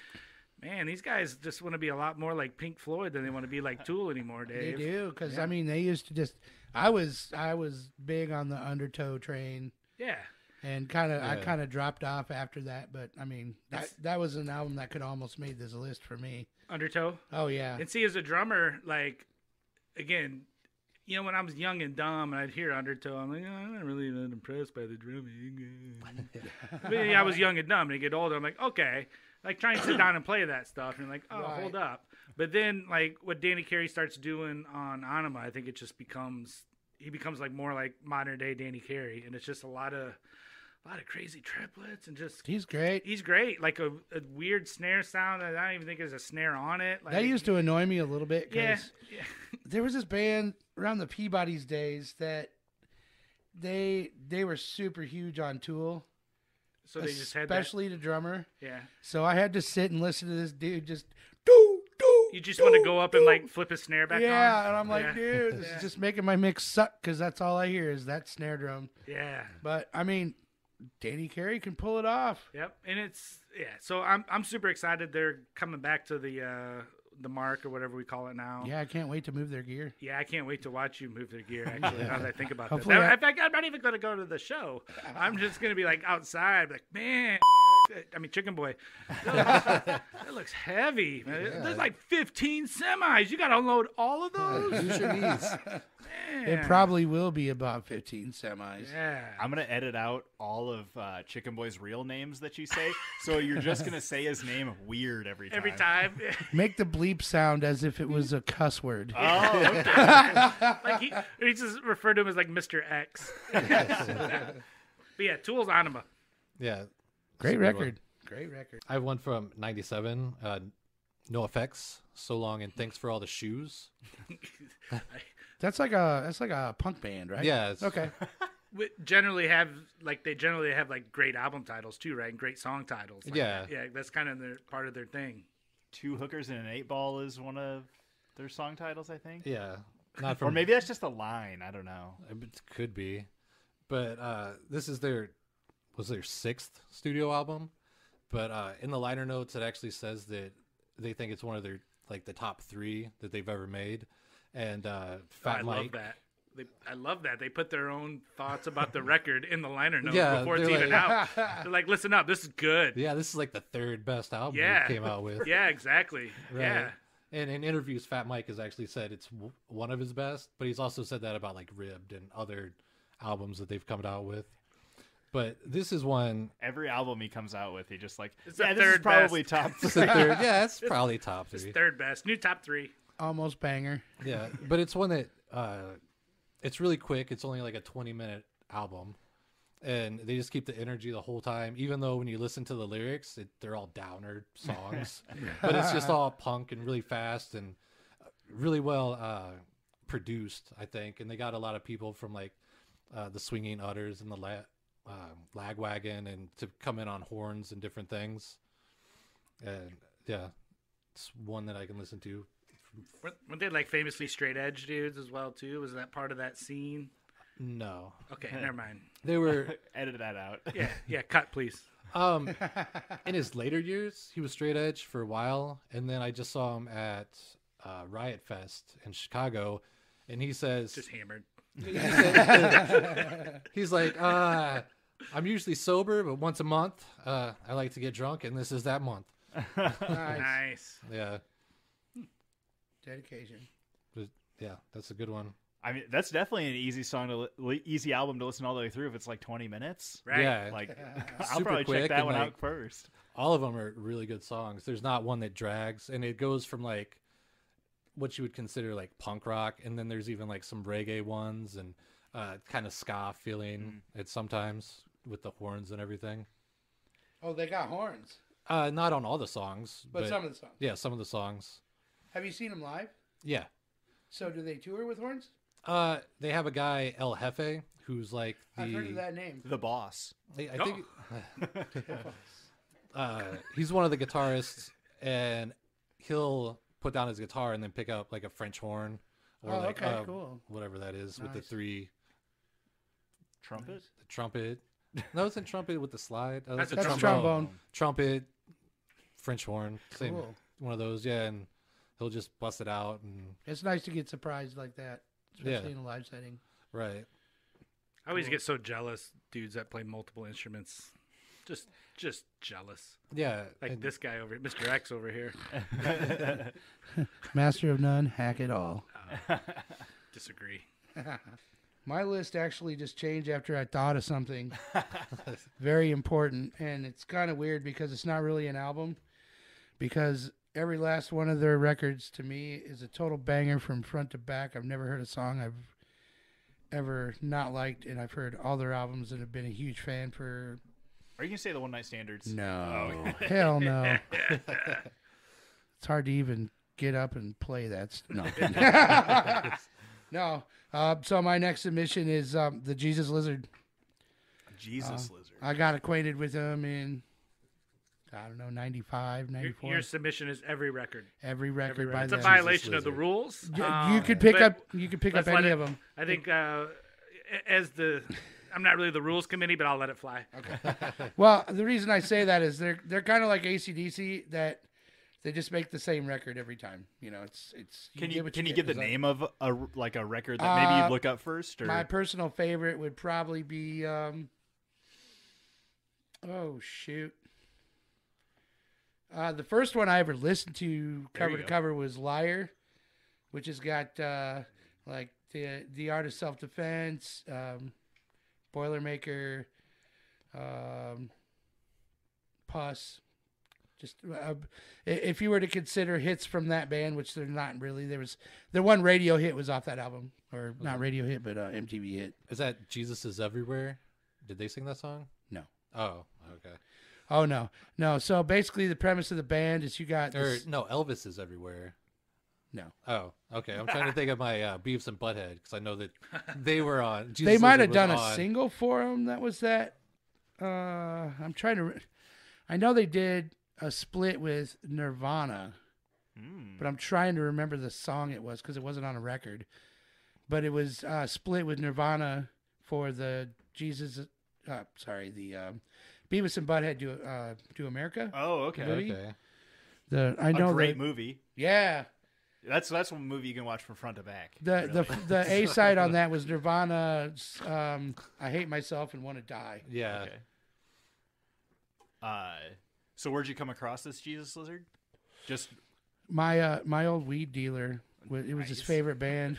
man, these guys just want to be a lot more like Pink Floyd than they want to be like Tool anymore, Dave.
They do, because, I mean, they used to just... I was big on the Undertow train.
Yeah.
And I kind of dropped off after that, but I mean that was an album that could almost made this list for me.
Undertow?
Oh yeah.
And see, as a drummer, like, again, you know, when I was young and dumb and I'd hear Undertow, I'm like, oh, I'm not really that impressed by the drumming. But I was young and dumb, and I get older, I'm like, okay. Like, try and sit down and play that stuff, and you're like, oh,
right.
Hold up. But then, like, what Danny Carey starts doing on Aenima, I think it just becomes like more like modern day Danny Carey, and it's just a lot of crazy triplets and just
he's great.
He's great, like a weird snare sound that I don't even think there's a snare on it. Like,
that used to annoy me a little bit.
Yeah.
There was this band around the Peabody's days that they were super huge on Tool.
So they just had that.
Especially the drummer.
Yeah.
So I had to sit and listen to this dude just do.
You just want to go up and like flip his snare back on.
Yeah, and I'm like, dude, this is just making my mix suck because that's all I hear is that snare drum.
Yeah.
But I mean, Danny Carey can pull it off.
Yep, and it's So I'm super excited. They're coming back to the mark or whatever we call it now.
Yeah, I can't wait to move their gear.
Yeah, I can't wait to watch you move their gear. Actually, now that I think about
Hopefully
that. In fact, I'm not even going to go to the show. I'm just going to be like outside, like, man. I mean, Chikkin Boi. That looks heavy. Man.
Yeah.
There's like 15 semis. You got to unload all of those.
Use your knees.
Man.
It probably will be about 15 semis.
Yeah.
I'm going to edit out all of Chikkin Boi's real names that you say. So you're just going to say his name weird every time.
Every time.
Make the bleep sound as if it was a cuss word.
Oh, okay.
Like he just referred to him as like Mr. X. But yeah, Tool's Aenima.
Yeah.
Great record. Great record.
I have one from '97. NoFX. So Long and Thanks for All the Shoes.
That's like a punk band, right?
Yeah.
Okay.
They generally have like great album titles too, right? And great song titles. Like
Yeah.
Yeah, that's kind of part of their thing.
2 Hookers and an 8-Ball is one of their song titles, I think.
Yeah. Not from.
Or maybe that's just a line. I don't know.
It could be, but this is their 6th studio album. But in the liner notes, it actually says that they think it's one of their the top 3 that they've ever made. And Fat Mike.
Love that. I love that. They put their own thoughts about the record in the liner notes
Yeah,
before it's
they're
even out. They're like, listen up, this is good.
Yeah, this is like the 3rd best album
Yeah.
they came out with.
Yeah, exactly.
Right.
Yeah.
And in interviews, Fat Mike has actually said it's one of his best, but he's also said that about like Ribbed and other albums that they've come out with. But this is one.
Every album he comes out with, he just like,
It's
yeah,
the
this is
third
probably
best.
top
It's
3.
the 3rd. Yeah, it's probably top 3.
It's third best. New top 3.
Almost banger.
Yeah, but it's one that it's really quick. It's only like a 20-minute album, and they just keep the energy the whole time. Even though when you listen to the lyrics, they're all downer songs, but it's just all punk and really fast and really well produced, I think. And they got a lot of people from like the Swinging Utters and the Lagwagon and to come in on horns and different things. And yeah, it's one that I can listen to.
Weren't they like famously straight edge dudes as well too? Was that part of that scene?
No.
Okay, never mind.
They were
Edit that out.
Yeah, cut please.
in his later years, he was straight edge for a while, and then I just saw him at Riot Fest in Chicago, and he says
Just hammered.
he's like, I'm usually sober, but once a month, I like to get drunk, and this is that month.
Nice.
Yeah.
Dedication.
But, yeah, that's a good one.
I mean, that's definitely an easy album to listen all the way through if it's like 20 minutes.
Right.
Yeah.
Like, I'll
Super
probably
quick
check that
and,
one
like,
out first.
All of them are really good songs. There's not one that drags, and it goes from like what you would consider like punk rock, and then there's even like some reggae ones and kind of ska feeling it sometimes with the horns and everything.
Oh, they got horns.
Not on all the songs,
but some of the songs.
Yeah, some of the songs.
Have you seen them live?
Yeah.
So do they tour with horns?
They have a guy El Jefe who's like
I've heard of that name.
The boss.
I think he's one of the guitarists, and he'll put down his guitar and then pick up like a French horn or
cool.
whatever that is with the three
Trumpet?
the trumpet. No, it's a trumpet with the slide.
That's a
trombone.
Trumpet, French horn, same
Cool.
one of those. Yeah, and he'll just bust it out and
It's nice to get surprised like that, especially in a live setting.
right.
I always get so jealous, dudes that play multiple instruments. Just jealous.
Yeah,
Like
and-
this guy over here, Mr. X over here.
Master of none, hack it all.
Disagree.
My list actually just changed after I thought of something very important, and it's kind of weird because it's not really an album, because every last one of their records to me is a total banger from front to back. I've never heard a song I've ever not liked, and I've heard all their albums and have been a huge fan for...
Are you going to say the One Night Standards?
No.
Oh, okay.
Hell no. It's hard to even get up and play that. No. So my next submission is the Jesus Lizard.
Jesus Lizard.
I got acquainted with him in, I don't know, 95, 94.
Your submission is every record.
Every record by
It's a
them.
violation of the rules.
You could pick
but
up. You could pick up
let's let
any
it-
of them.
I think I'm not really the rules committee, but I'll let it fly.
Well, the reason I say that is they're kind of like AC/DC, that they just make the same record every time. You know, it's.
Can you
get
give the name of a record that maybe you'd look up first? Or?
My personal favorite would probably be. Oh shoot. The first one I ever listened to cover to cover was "Liar," which has got like the Art of Self-Defense, Boilermaker, Puss. Just if you were to consider hits from that band, which they're not really, their one radio hit was off that album, or not radio hit, but MTV hit.
Is that Jesus is Everywhere? Did they sing that song?
No.
Oh, okay.
Oh no. So basically, the premise of the band is you got
No, Elvis is Everywhere.
No.
Oh, okay. I'm trying to think of my Beavis and Butthead, because I know that they were on. Jesus
they might have
Lizard
done
was
a
on.
single for them. That was that. I'm trying to. I know they did a split with Nirvana, but I'm trying to remember the song it was because it wasn't on a record. But it was split with Nirvana for the Jesus. The Beavis and Butthead do America.
Oh, okay.
Movie?
Okay.
I know
a great movie.
Yeah.
That's one movie you can watch from front to back.
The A side on that was Nirvana's "I Hate Myself and Want to Die."
Yeah.
Okay. So where'd you come across this Jesus Lizard? Just
My old weed dealer. It was his favorite band,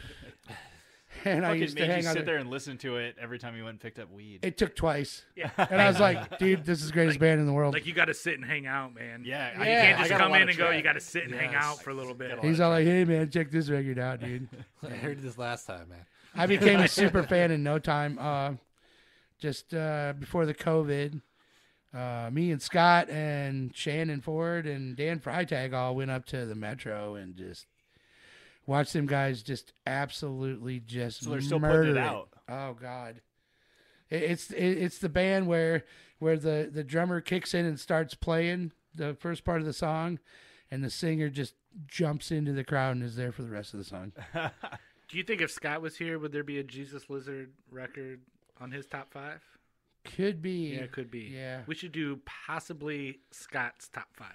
and I used to
made
hang
you
on.
sit there and listen to it every time you went and picked up weed.
It took twice,
Yeah.
and I was like, "Dude, this is the greatest band in the world."
Like, you got to sit and hang out, man.
Yeah,
You can't just
I got a
come
lot
in
of
and go.
track.
You got to sit and hang
Yes.
out for a little bit.
He's all like, "Hey, man, check this record out, dude."
I heard this last time, man.
I became a super fan in no time. Just before the COVID, me and Scott and Shannon Ford and Dan Freitag all went up to the Metro and just watched them guys just absolutely just
So they're still
murder
putting it out.
Oh God, it's the band where the drummer kicks in and starts playing the first part of the song, and the singer just jumps into the crowd and is there for the rest of the song.
Do you think if Scott was here, would there be a Jesus Lizard record on his top 5?
Could be.
Yeah, it could be.
Yeah.
We should do possibly Scott's top 5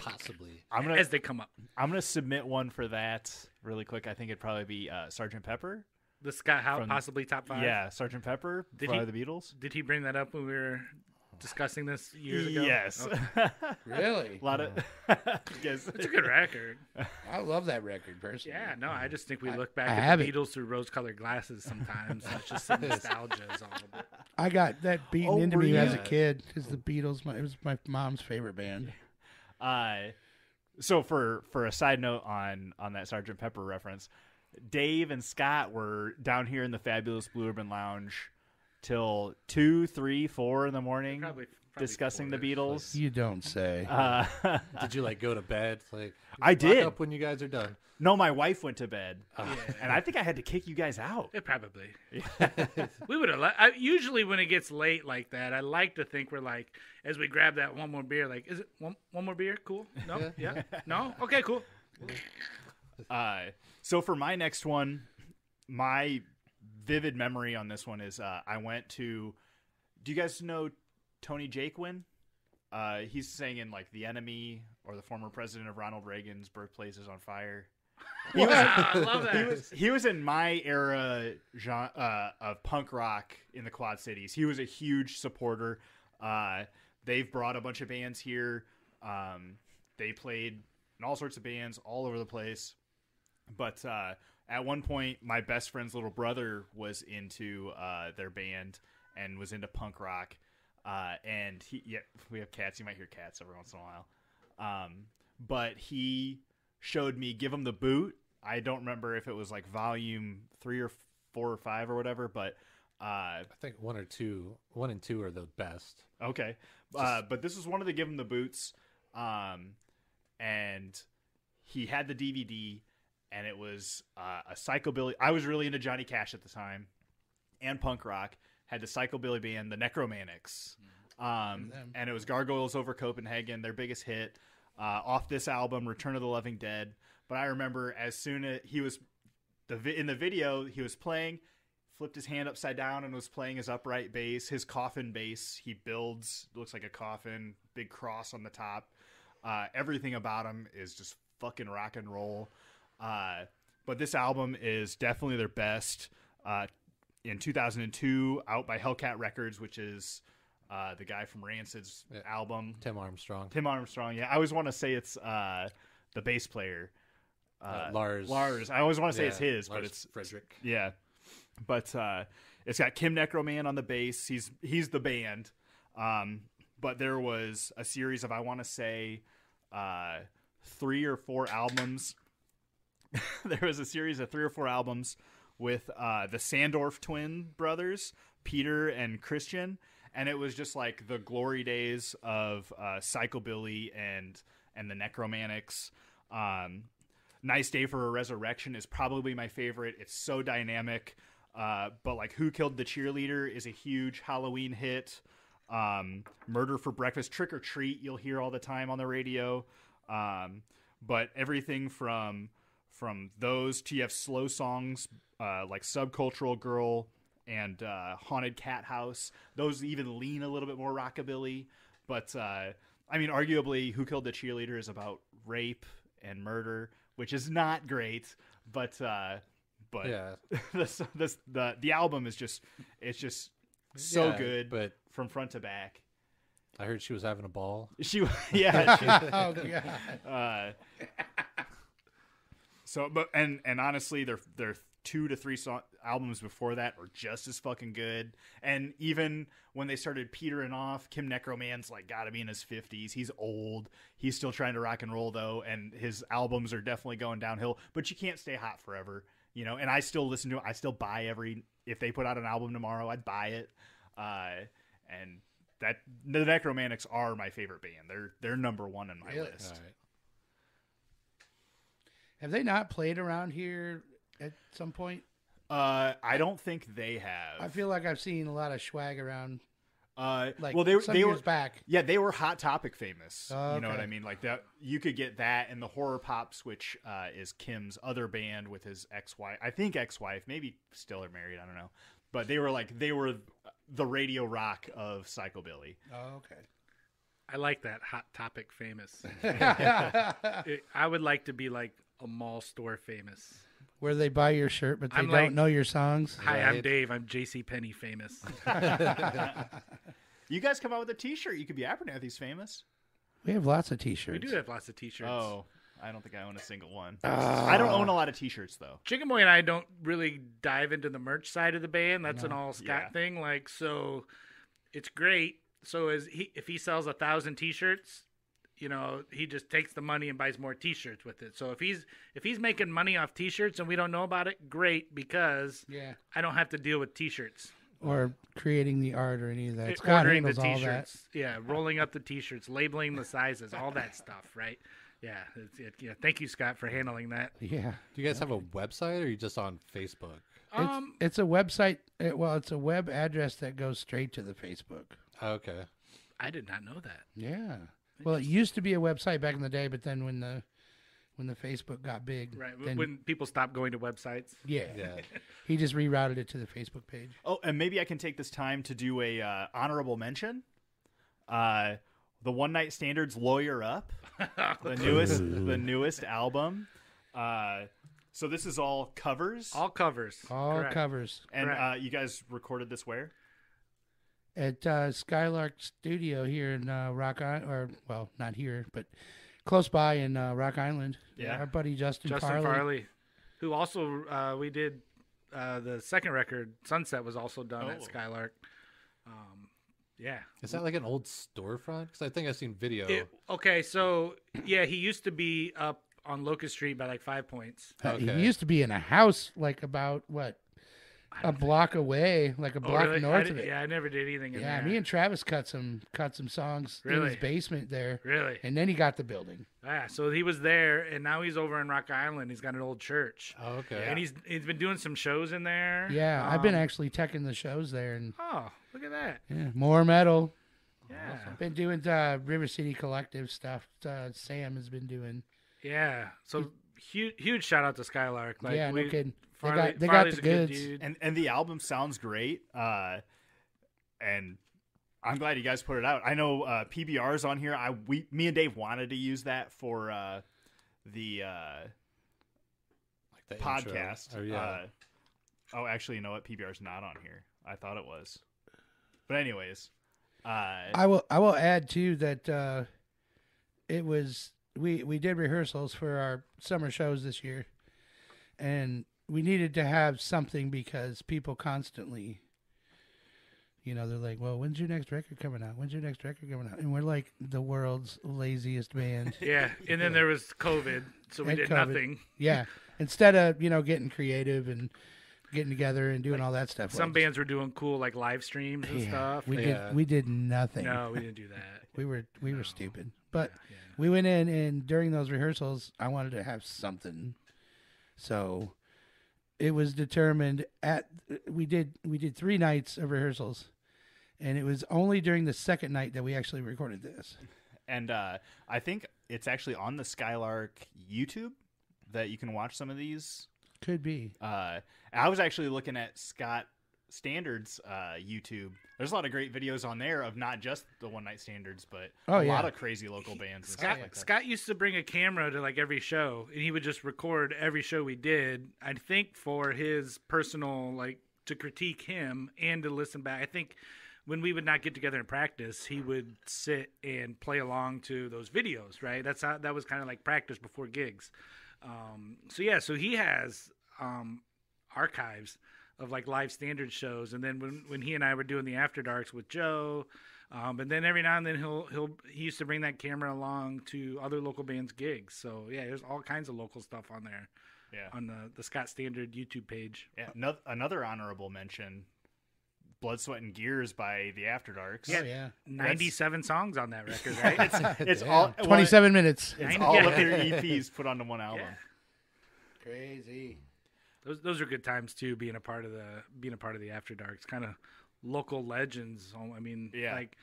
Possibly.
as they come up.
I'm gonna submit one for that really quick. I think it'd probably be Sgt. Pepper.
The Scott Howe
From-
possibly top 5.
Yeah, Sgt. Pepper
Did
by
he-
the Beatles.
Did he bring that up when we were discussing this years ago?
Yes.
Okay.
Really?
A lot of. Yes.
It's a good record.
I love that record, personally.
Yeah, no, I just think we look back
I
at
have
the
it.
Beatles through rose-colored glasses sometimes. It's just some nostalgia is all of it.
I got that beaten
Oh,
into
were
me
you?
as a kid because the Beatles. It was my mom's favorite band.
So for a side note on that Sgt. Pepper reference, Dave and Scott were down here in the fabulous Blue Ribbon Lounge till 2, 3, 4 in the morning,
Probably
discussing the
4-ish.
Beatles.
You don't say.
Did you like go to bed? Like
I
lock
did.
up when you guys are done.
No, my wife went to bed,
Yeah.
and I think I had to kick you guys out.
It probably. We would have. Usually, when it gets late like that, I like to think we're like, as we grab that one more beer, like, is it one more beer? Cool. No. Yeah. No. Okay. Cool.
So for my next one, my vivid memory on this one is I went to. Do you guys know Tony Jaquin? He's singing like "The Enemy" or the former president of Ronald Reagan's "Birthplace is on Fire."
I love that.
He was in my era of punk rock in the Quad Cities. He was a huge supporter. They've brought a bunch of bands here. They played in all sorts of bands all over the place. But at one point, my best friend's little brother was into their band and was into punk rock. And we have cats. You might hear cats every once in a while. But he showed me Give 'Em the Boot. I don't remember if it was like volume 3 or 4 or 5 or whatever, but
I think 1 and 2 are the best.
okay. But this was one of the Give 'Em the Boots. And he had the DVD, and it was a psychobilly. I was really into Johnny Cash at the time and punk rock. Had the psychobilly band, the Necromantics. And it was Gargoyles Over Copenhagen, their biggest hit. Off this album, Return of the Living Dead. But I remember as soon as he was in the video, he was playing, flipped his hand upside down and was playing his upright bass, his coffin bass. He builds, looks like a coffin, big cross on the top. Everything about him is just fucking rock and roll. But this album is definitely their best. In 2002, out by Hellcat Records, which is the guy from Rancid's album.
Tim Armstrong,
yeah. I always want to say it's the bass player.
Lars.
I always want to say it's his,
Lars
but it's
Frederick.
Yeah. But it's got Kim Necroman on the bass. He's the band. But there was a series of, I want to say, 3 or 4 albums. There was a series of 3 or 4 albums with the Sandorf twin brothers, Peter and Christian, and it was just like the glory days of psychobilly and the Necromantics. Nice Day for a Resurrection is probably my favorite. It's so dynamic. But like Who Killed the Cheerleader is a huge Halloween hit. Murder for Breakfast, Trick or Treat, you'll hear all the time on the radio. But everything from those to you have slow songs like Subcultural Girl and Haunted Cat House. Those even lean a little bit more rockabilly. But I mean, arguably, Who Killed the Cheerleader is about rape and murder, which is not great. But yeah, the album is just so good,
but
from front to back.
I heard she was having a ball.
Oh god. So, but and honestly, their 2 to 3 albums before that are just as fucking good. And even when they started petering off, Kim Necroman's like got to be in his 50s. He's old. He's still trying to rock and roll though, and his albums are definitely going downhill. But you can't stay hot forever, you know. And I still listen to it. I still buy if they put out an album tomorrow, I'd buy it. And that the Necromantics are my favorite band. They're number 1 on my list.
All right.
Have they not played around here at some point?
I don't think they have.
I feel like I've seen a lot of swag around. Like
well,
they
years
were back.
Yeah, they were Hot Topic famous.
Oh,
you know what
okay.
I mean? Like that, you could get that and the Horror Pops, which is Kim's other band with his ex-wife. I think ex-wife, maybe still are married. I don't know. But they were the radio rock of psychobilly.
Oh, okay.
I like that Hot Topic famous. I would like to be like a mall store famous.
Where they buy your shirt, but they
I'm
don't
like,
know your songs.
Hi, I'm
Right.
Dave. I'm JCPenney famous.
You guys come out with a T-shirt. You could be Abernathy's famous.
We have lots of T-shirts.
We do have lots of T-shirts.
Oh, I don't think I own a single one. I don't own a lot of T-shirts though.
Chikkin Boi and I don't really dive into the merch side of the band. That's an all Scott thing. Like, so it's great. So if he sells 1,000 T-shirts, you know, he just takes the money and buys more T-shirts with it. So if he's making money off T-shirts and we don't know about it, great, because I don't have to deal with T-shirts
or creating the art or any of that.
Scott ordering the T-shirts, rolling up the T-shirts, labeling the sizes, all that stuff, right? Yeah, thank you, Scott, for handling that.
Yeah.
Do you guys have a website, or are you just on Facebook?
It's a website. It's a web address that goes straight to the Facebook.
Okay.
I did not know that.
Yeah. Well, it used to be a website back in the day, but then when the Facebook got big,
right? When people stopped going to websites,
he just rerouted it to the Facebook page.
Oh, and maybe I can take this time to do a honorable mention. The One Night Standards "Lawyer Up," the newest album. So this is all covers.
All covers.
Correct. Covers.
And you guys recorded this where?
At Skylark Studio here in Rock Island, or well, not here, but close by in Rock Island.
Yeah,
our buddy Justin
Farley, who also we did the second record, Sunset, was also done at Skylark. Yeah.
Is that like an old storefront? Because I think I've seen video.
So he used to be up on Locust Street by like 5 Points.
He used to be in a house like about a block away, like a block north of it.
Yeah, I never did anything in there.
Yeah, me and Travis cut some songs in his basement there.
Really?
And then he got the building.
Yeah, so he was there, and now he's over in Rock Island. He's got an old church.
Oh, okay.
And he's been doing some shows in there.
Yeah, I've been actually teching the shows there. And
look at that.
Yeah, more metal.
Yeah.
Awesome. Been doing River City Collective stuff. Sam has been doing.
Yeah, so huge shout out to Skylark. Like,
no kidding.
Farley,
they got the
good
goods.
dude.
And the album sounds great. And I'm glad you guys put it out. I know PBR's on here. Me and Dave wanted to use that for the podcast. Actually, you know what? PBR's not on here. I thought it was. But anyways,
I will add too that it was we did rehearsals for our summer shows this year, and we needed to have something because people constantly, they're like, well, when's your next record coming out? When's your next record coming out? And we're like the world's laziest band.
Yeah, and then there was COVID, so we did nothing.
Yeah, instead of, getting creative and getting together and doing all that stuff.
Some bands were doing cool like live streams and stuff.
We did nothing.
No, we didn't do that.
We were stupid. But we went in, and during those rehearsals, I wanted to have something. So it was determined we did 3 nights of rehearsals, and it was only during the second night that we actually recorded this.
And I think it's actually on the Skylark YouTube that you can watch some of these.
Could be.
I was actually looking at Scott Standard's YouTube. There's a lot of great videos on there of not just the One Night Standards, but a lot of crazy local bands. And stuff like that.
Scott used to bring a camera to like every show, and he would just record every show we did. I think for his personal, like, to critique him and to listen back. I think when we would not get together and practice, he would sit and play along to those videos. Right? That was kind of like practice before gigs. So he has archives of like live standard shows, and then when he and I were doing the After Darks with Joe, and then every now and then he used to bring that camera along to other local bands' gigs. So there's all kinds of local stuff on there. Yeah, on the Scott Standard YouTube page.
Yeah, another honorable mention: Blood, Sweat, and Gears by the After Darks.
Yeah, 97 songs on that record, right?
it's all
27 minutes.
It's all of their EPs put onto one album.
Yeah.
Crazy.
Those are good times too. Being a part of the After Darks, kind of local legends. I mean, like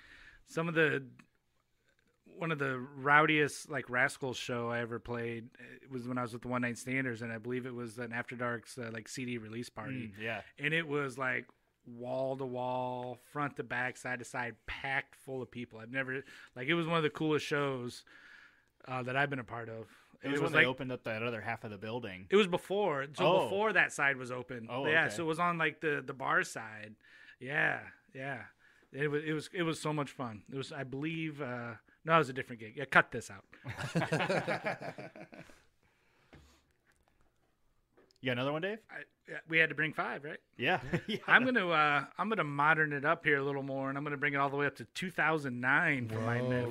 one of the rowdiest like Rascals show I ever played. It was when I was with the One Night Standards, and I believe it was an After Darks like CD release party. And it was like wall to wall, front to back, side to side, packed full of people. It was one of the coolest shows that I've been a part of.
It was when they opened up that other half of the building.
It was before. So before that side was open.
Oh,
yeah.
okay.
So it was on like the bar side. Yeah. It was so much fun. It was, I believe, no, it was a different gig. Yeah, cut this out.
You got another one, Dave?
We had to bring 5, right?
Yeah. Yeah.
I'm gonna modern it up here a little more, and I'm gonna bring it all the way up to 2009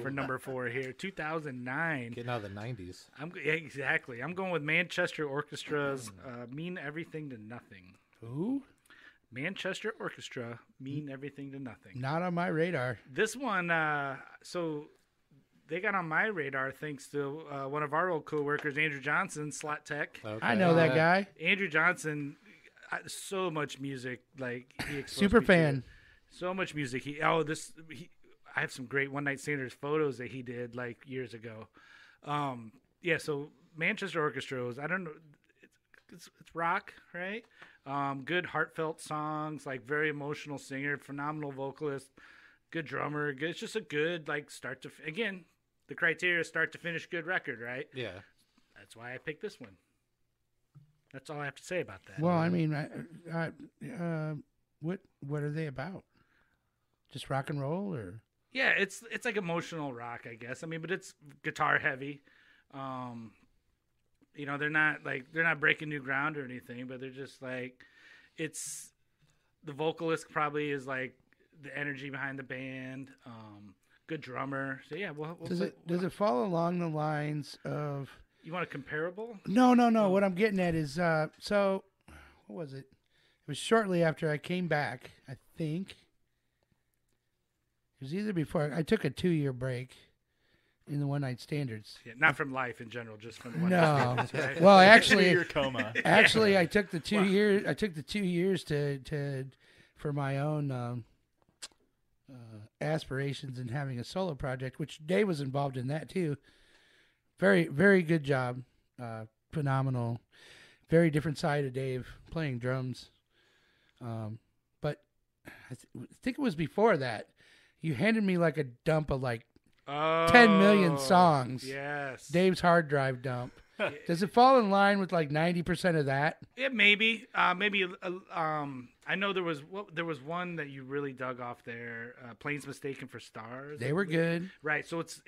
for number 4 here. 2009.
Getting out of the 90s.
Exactly. I'm going with Manchester Orchestra's "Mean Everything to Nothing."
Who?
Manchester Orchestra, "Mean Everything to Nothing."
Not on my radar.
This one, so they got on my radar thanks to one of our old coworkers, Andrew Johnson, Slot Tech.
Okay.
I know that guy.
Andrew Johnson, so much music, like he exposed
Super
me to
fan.
it. So much music. I have some great One Night Standers photos that he did like years ago. Yeah, so Manchester Orchestra was, I don't know, it's rock, right? Good heartfelt songs, like very emotional singer, phenomenal vocalist, good drummer. It's just a good like start to again. The criteria is start to finish good record, right?
Yeah.
That's why I picked this one. That's all I have to say about that.
Well, I mean, what are they about? Just rock and roll, or?
Yeah, it's like emotional rock, I guess. I mean, but it's guitar heavy. You know, they're not breaking new ground or anything, but they're just like, it's the vocalist probably is like the energy behind the band. Good drummer. So yeah,
does it fall along the lines of?
You want a comparable?
No. What I'm getting at is so what was it? It was shortly after I came back, I think. It was either before I took a 2-year break in the One Night Standards.
Yeah, not from life in general, just from the One
No.
Night Standards, right?
Well, actually,
your coma.
Actually, I took the 2 years. I took the 2 years to for my own aspirations in having a solo project, which Dave was involved in that too. Very, very good job. Phenomenal. Very different side of Dave playing drums. But I think it was before that. You handed me like a dump of like 10 million songs.
Yes.
Dave's hard drive dump. Does it fall in line with like 90% of that?
It maybe. I know there was one that you really dug off there. Planes Mistaken for Stars.
They were good.
Right. So it's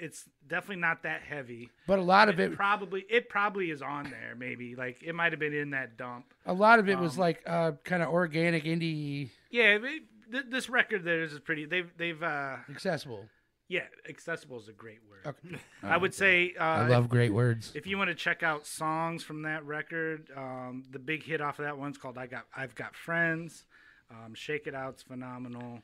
definitely not that heavy.
But a lot of it
probably is on there. Maybe like it might have been in that dump.
A lot of it was like kind of organic indie.
Yeah. This record there is pretty. They've
accessible.
Yeah, accessible is a great word.
Okay.
I would say
I love great words.
If you want to check out songs from that record, the big hit off of that one's called I've Got Friends. Shake It Out's phenomenal.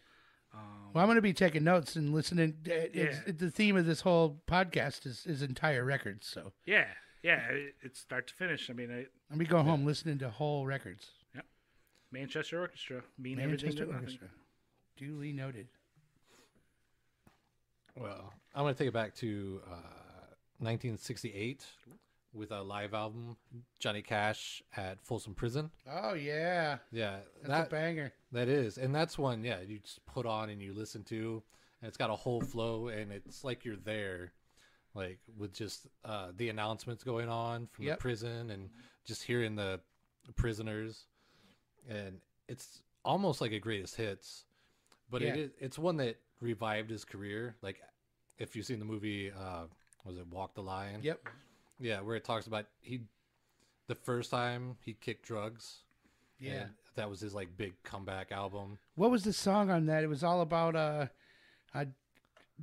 Well, I'm going to be taking notes and listening. The theme of this whole podcast is entire records. So
yeah, it's start to finish. I mean,
let me go home listening to whole records.
Yep. Manchester Orchestra.
Manchester Orchestra. Duly noted.
Well, I'm going to take it back to 1968 with a live album, Johnny Cash at Folsom Prison.
Oh, yeah.
Yeah.
That's a banger.
That is. And that's one, you just put on and you listen to. And it's got a whole flow, and it's like you're there, like with just the announcements going on from the prison and just hearing the prisoners. And it's almost like a greatest hits. But it's one that revived his career. Like, if you've seen the movie, was it Walk the Line?
Yep.
Yeah, where it talks about the first time he kicked drugs.
Yeah.
That was his like big comeback album.
What was the song on that? It was all about I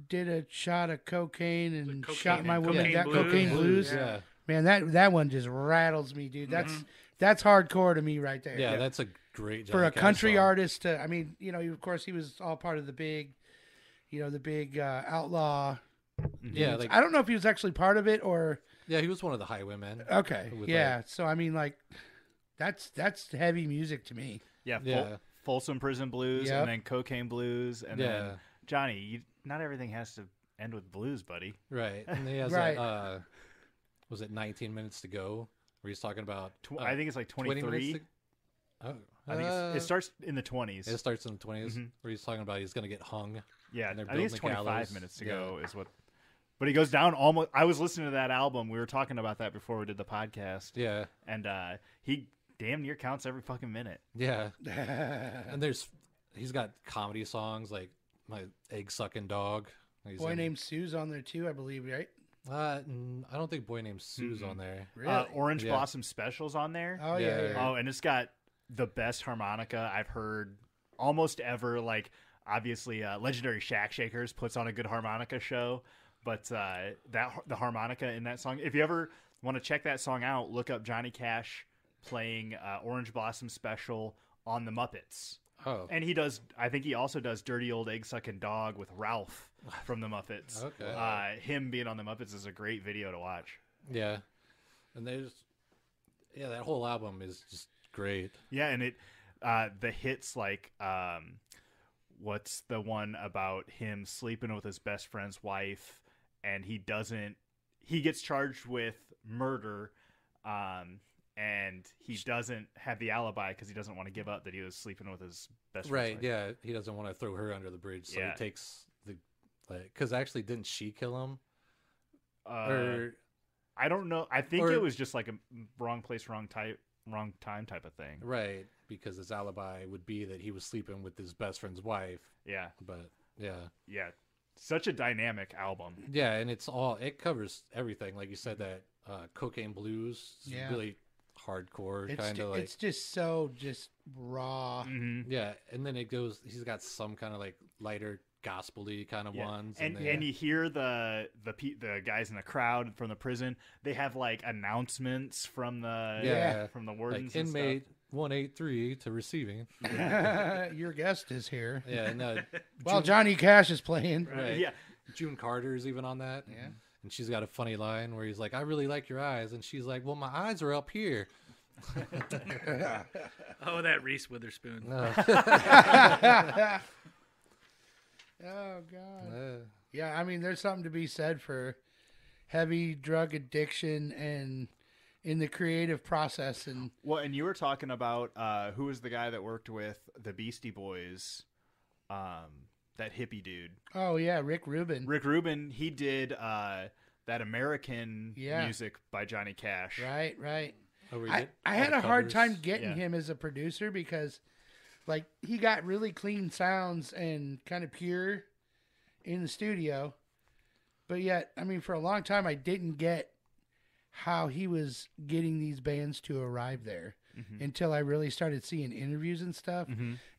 did a shot of cocaine and shot my woman. Cocaine blues.
Yeah.
Man, that one just rattles me, dude. That's hardcore to me right there.
Yeah, that's a great Johnny
for a
Cash
country
song.
artist. I mean, of course, he was all part of the big, outlaw.
Yeah, like,
I don't know if he was actually part of it or.
Yeah, he was one of the highwaymen.
Okay, yeah. So I mean, like, that's heavy music to me.
Yeah, Folsom Prison Blues, and then Cocaine Blues, and then Johnny. Not everything has to end with blues, buddy.
Right, and he has that. Was it 19 Minutes to Go? Where he's talking about.
I think it's like 23.
Oh,
I think it starts in the 20s.
It starts in the 20s, where he's talking about he's going to get hung.
Yeah, I think it's 25 minutes to go is what. But he goes down almost. I was listening to that album. We were talking about that before we did the podcast.
Yeah,
and he damn near counts every fucking minute.
Yeah, and he's got comedy songs like my egg sucking dog.
Boy Named Sue's on there too, I believe, right?
I don't think Boy Named Sue's on there.
Really?
Orange Blossom Special's on there.
Oh yeah.
Oh, and it's got the best harmonica I've heard almost ever. Like, obviously, Legendary Shack Shakers puts on a good harmonica show, but the harmonica in that song. If you ever want to check that song out, look up Johnny Cash playing Orange Blossom Special on the Muppets.
Oh,
and I think he also does Dirty Old Egg Sucking Dog with Ralph from the Muppets.
Okay.
Him being on the Muppets is a great video to watch.
Yeah, and that whole album is just great.
Yeah, and the hits like what's the one about him sleeping with his best friend's wife, and he gets charged with murder, and he doesn't have the alibi because he doesn't want to give up that he was sleeping with his best friend's wife.
Yeah, he doesn't want to throw her under the bridge, so he takes because actually didn't she kill him? Or
I don't know. I think it was just like a wrong place, wrong time type of thing.
Right, because his alibi would be that he was sleeping with his best friend's wife.
Yeah.
But yeah.
Such a dynamic album.
Yeah, and it covers everything. Like you said, that Cocaine Blues is really hardcore kind of like.
It's just so raw.
Mm-hmm.
Yeah, and then he's got some kind of like lighter gospel-y kind of ones.
And you hear the guys in the crowd from the prison, they have like announcements from the wardens.
Like, inmate 183 to receiving.
Your guest is here.
Yeah, no.
While Johnny Cash is playing.
Right.
Yeah.
June Carter's even on that.
Yeah.
And she's got a funny line where he's like, I really like your eyes. And she's like, well, my eyes are up here.
Oh, that Reese Witherspoon.
Oh, God. Yeah, I mean, there's something to be said for heavy drug addiction and in the creative process. And
you were talking about who was the guy that worked with the Beastie Boys, that hippie dude.
Oh, yeah, Rick Rubin.
Rick Rubin, he did that American music by Johnny Cash.
Right.
Oh,
I had a hard time getting him as a producer because... like, he got really clean sounds and kind of pure in the studio. But yet, I mean, for a long time, I didn't get how he was getting these bands to arrive there until I really started seeing interviews and stuff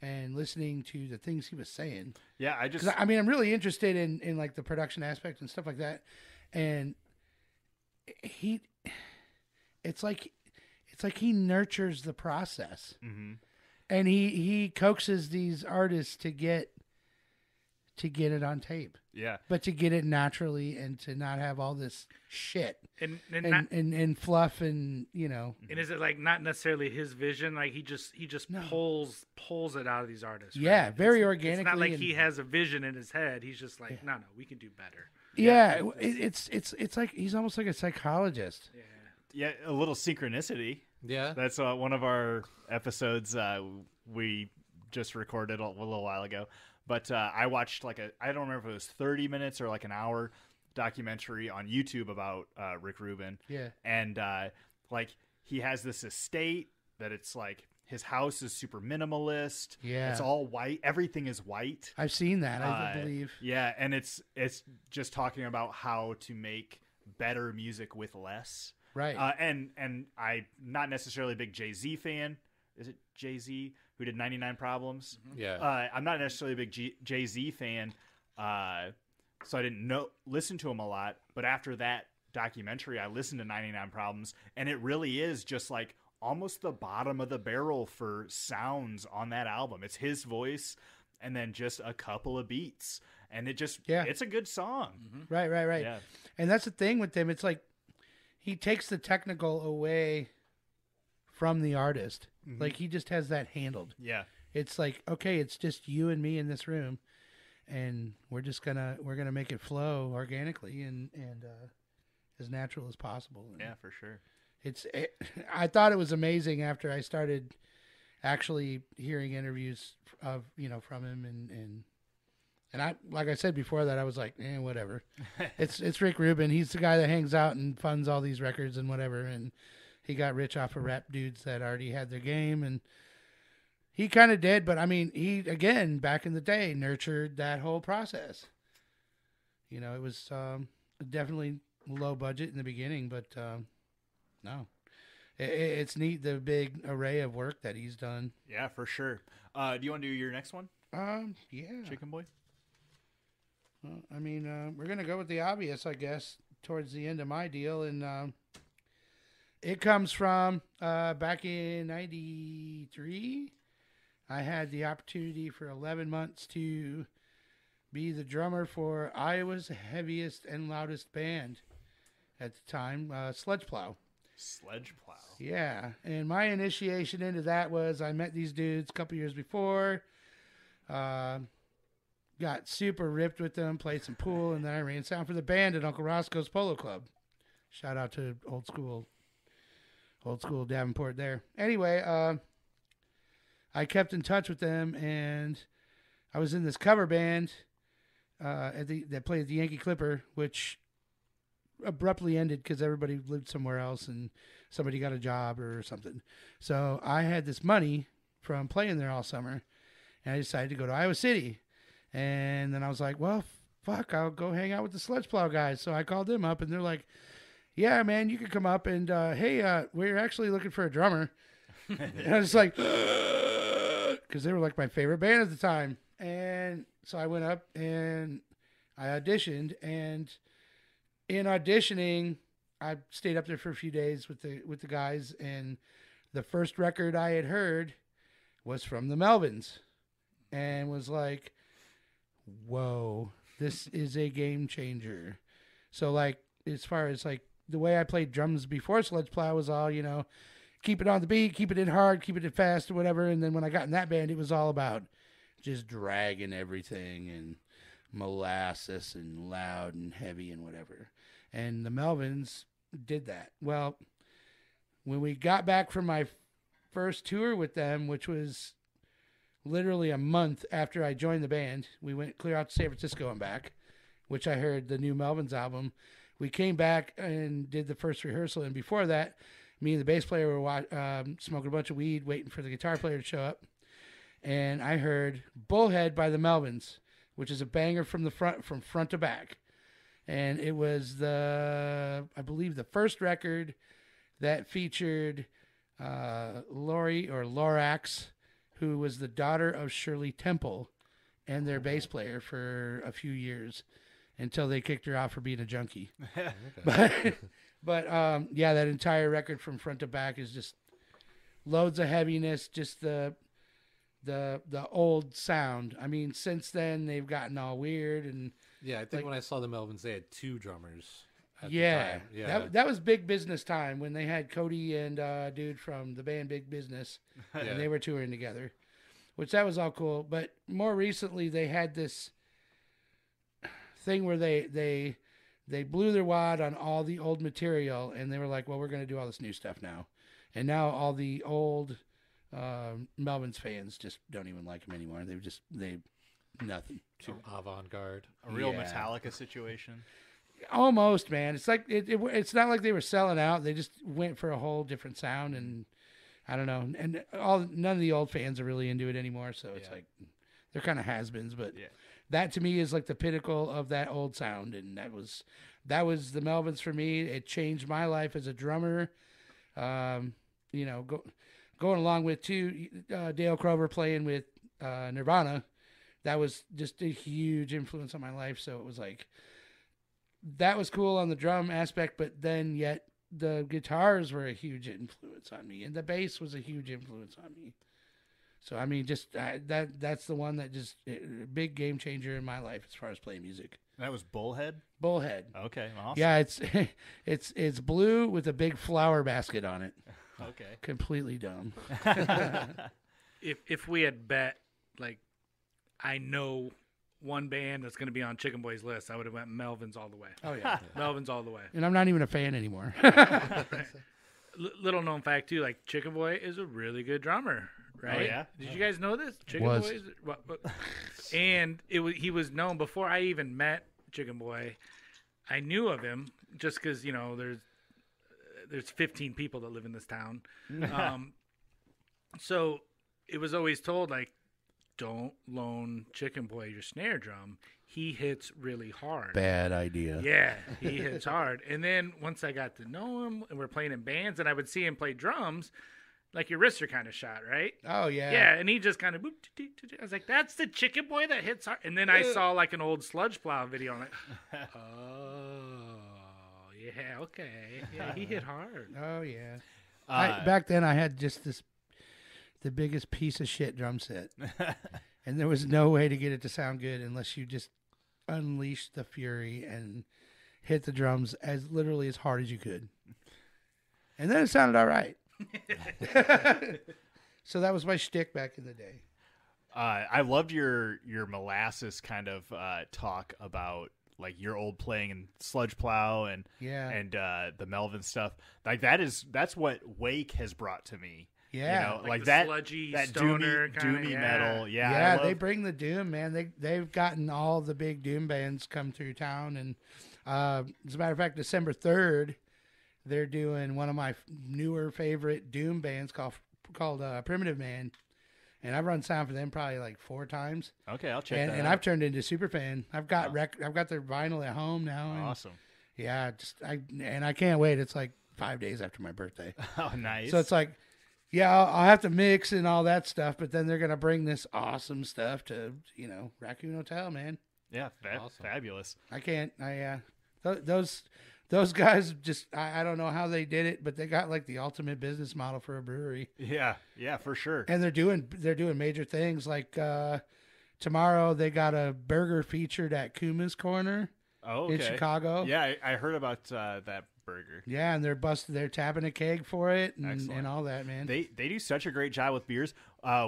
and listening to the things he was saying.
Yeah,
I'm really interested in like, the production aspect and stuff like that. And it's like he nurtures the process. Mm-hmm. And he coaxes these artists to get it on tape.
Yeah.
But to get it naturally and to not have all this shit and fluff and, you know.
And is it like not necessarily his vision? Like he just pulls it out of these artists. Right?
Yeah, very organically.
It's not like he has a vision in his head. He's just like, no, we can do better.
Yeah, it's like he's almost like a psychologist.
Yeah, a little synchronicity.
Yeah.
That's one of our episodes we just recorded a little while ago. But I watched I don't remember if it was 30 minutes or like an hour documentary on YouTube about Rick Rubin.
Yeah.
And he has this estate that it's like his house is super minimalist.
Yeah.
It's all white. Everything is white.
I've seen that, I believe.
Yeah, and it's just talking about how to make better music with less.
Right.
And I'm not necessarily a big Jay-Z fan. Is it Jay-Z who did 99 Problems?
Yeah.
I'm not necessarily a big Jay-Z fan, so I didn't listen to him a lot. But after that documentary, I listened to 99 Problems, and it really is just like almost the bottom of the barrel for sounds on that album. It's his voice and then just a couple of beats. And it's a good song.
Mm-hmm. Right.
Yeah.
And that's the thing with them. It's like, he takes the technical away from the artist. Mm-hmm. Like he just has that handled.
Yeah.
It's like, okay, it's just you and me in this room and we're gonna make it flow organically and as natural as possible. And
yeah, for sure.
I thought it was amazing after I started actually hearing interviews of, from him and I, like I said before that, I was like, whatever. It's Rick Rubin. He's the guy that hangs out and funds all these records and whatever. And he got rich off of rap dudes that already had their game. And he kind of did, but I mean, he, again, back in the day, nurtured that whole process. You know, it was definitely low budget in the beginning, but no. It's neat, the big array of work that he's done.
Yeah, for sure. Do you want to do your next one?
Yeah.
Chikkin Boi?
Well, I mean, we're going to go with the obvious, I guess, towards the end of my deal. And it comes from back in 93. I had the opportunity for 11 months to be the drummer for Iowa's heaviest and loudest band at the time, Sledge Plow.
Sledge Plow.
Yeah, and my initiation into that was I met these dudes a couple years before, got super ripped with them, played some pool, and then I ran sound for the band at Uncle Roscoe's Polo Club. Shout out to old school Davenport there. Anyway, I kept in touch with them, and I was in this cover band that played at the Yankee Clipper, which abruptly ended because everybody lived somewhere else and somebody got a job or something. So I had this money from playing there all summer, and I decided to go to Iowa City. And then I was like, well, fuck, I'll go hang out with the Sledge Plow guys. So I called them up, and they're like, yeah, man, you can come up, and hey, we're actually looking for a drummer. And I was like, because they were like my favorite band at the time. And so I went up and I auditioned, and in auditioning, I stayed up there for a few days with the guys, and the first record I had heard was from the Melvins, and was like, whoa, this is a game changer. So like, as far as like the way I played drums before Sledge Plow was all, you know, keep it on the beat, keep it in hard, keep it in fast or whatever. And then when I got in that band, it was all about just dragging everything and molasses and loud and heavy and whatever. And the Melvins did that. Well, when we got back from my first tour with them, which was literally a month after I joined the band, we went clear out to San Francisco and back, which I heard the new Melvins album. We came back and did the first rehearsal. And before that, me and the bass player were smoking a bunch of weed, waiting for the guitar player to show up. And I heard Bullhead by the Melvins, which is a banger from front to back. And it was I believe the first record that featured Lorax, who was the daughter of Shirley Temple and their bass player for a few years until they kicked her out for being a junkie. But yeah, that entire record from front to back is just loads of heaviness, just the old sound. I mean, since then they've gotten all weird and
yeah, I think when I saw the Melvins, they had 2 drummers.
Yeah, that was big business time when they had Cody and dude from the band Big Business, and they were touring together, which that was all cool. But more recently, they had this thing where they blew their wad on all the old material, and they were like, well, we're going to do all this new stuff now. And now all the old Melvins fans just don't even like them anymore. Nothing.
Too avant-garde.
A real Metallica situation.
Almost, man. It's like it's not like they were selling out. They just went for a whole different sound, and I don't know. And none of the old fans are really into it anymore. So it's like they're kind of has-beens. But that to me is like the pinnacle of that old sound, and that was the Melvins for me. It changed my life as a drummer. You know, going along with Dale Crover playing with Nirvana. That was just a huge influence on my life. So it was like, that was cool on the drum aspect, but then yet the guitars were a huge influence on me, and the bass was a huge influence on me. So, I mean, just that's the one that just big game changer in my life as far as playing music.
That was Bullhead?
Bullhead.
Okay, awesome.
Yeah, it's blue with a big flower basket on it.
Okay.
Completely dumb.
If we had bet, like, I know one band that's going to be on Chikkin Boi's list, I would have went Melvins all the way.
Oh, yeah.
Melvins all the way.
And I'm not even a fan anymore.
Little known fact, too, like, Chikkin Boi is a really good drummer, right?
Oh, yeah?
Did you guys know this? Chikkin Boi is... And he was known, before I even met Chikkin Boi, I knew of him just because, you know, there's 15 people that live in this town. So it was always told, like, don't loan Chikkin Boi your snare drum. He hits really hard.
Bad idea.
Yeah, he hits hard. And then once I got to know him, and we're playing in bands, and I would see him play drums, like your wrists are kind of shot, right?
Oh, yeah.
Yeah, and he just kind of, I was like, that's the Chikkin Boi that hits hard. And then I saw like an old Sludge Plow video, and I'm like, oh, yeah, okay. Yeah, he hit hard.
Oh, yeah. Back then, I had just the biggest piece of shit drum set. And there was no way to get it to sound good unless you just unleashed the fury and hit the drums literally as hard as you could. And then it sounded all right. So that was my shtick back in the day.
I loved your molasses kind of talk about like your old playing and Sludge Plow and the Melvin stuff. Like that's what Wake has brought to me.
Yeah,
you know, like
the
that
sludgy
that
stoner
doomy metal.
Yeah, they bring the doom, man. They've gotten all the big doom bands come through town, and as a matter of fact, December 3rd, they're doing one of my newer favorite doom bands called Primitive Man, and I've run sound for them probably like 4 times.
Okay, I'll check that
and
out.
I've turned into super fan. I've got I've got their vinyl at home now. And
awesome.
Yeah, I can't wait. It's like 5 days after my birthday.
Oh, nice.
So it's like, yeah, I'll have to mix and all that stuff, but then they're gonna bring this awesome stuff to Raccoon Hotel, man.
Yeah, awesome. Fabulous.
I can't. Those guys just I don't know how they did it, but they got like the ultimate business model for a brewery.
Yeah, for sure.
And they're doing major things like tomorrow they got a burger featured at Kuma's Corner in Chicago.
Yeah, I heard about that burger.
Yeah, and they're tapping a keg for it and all that, man.
They do such a great job with beers.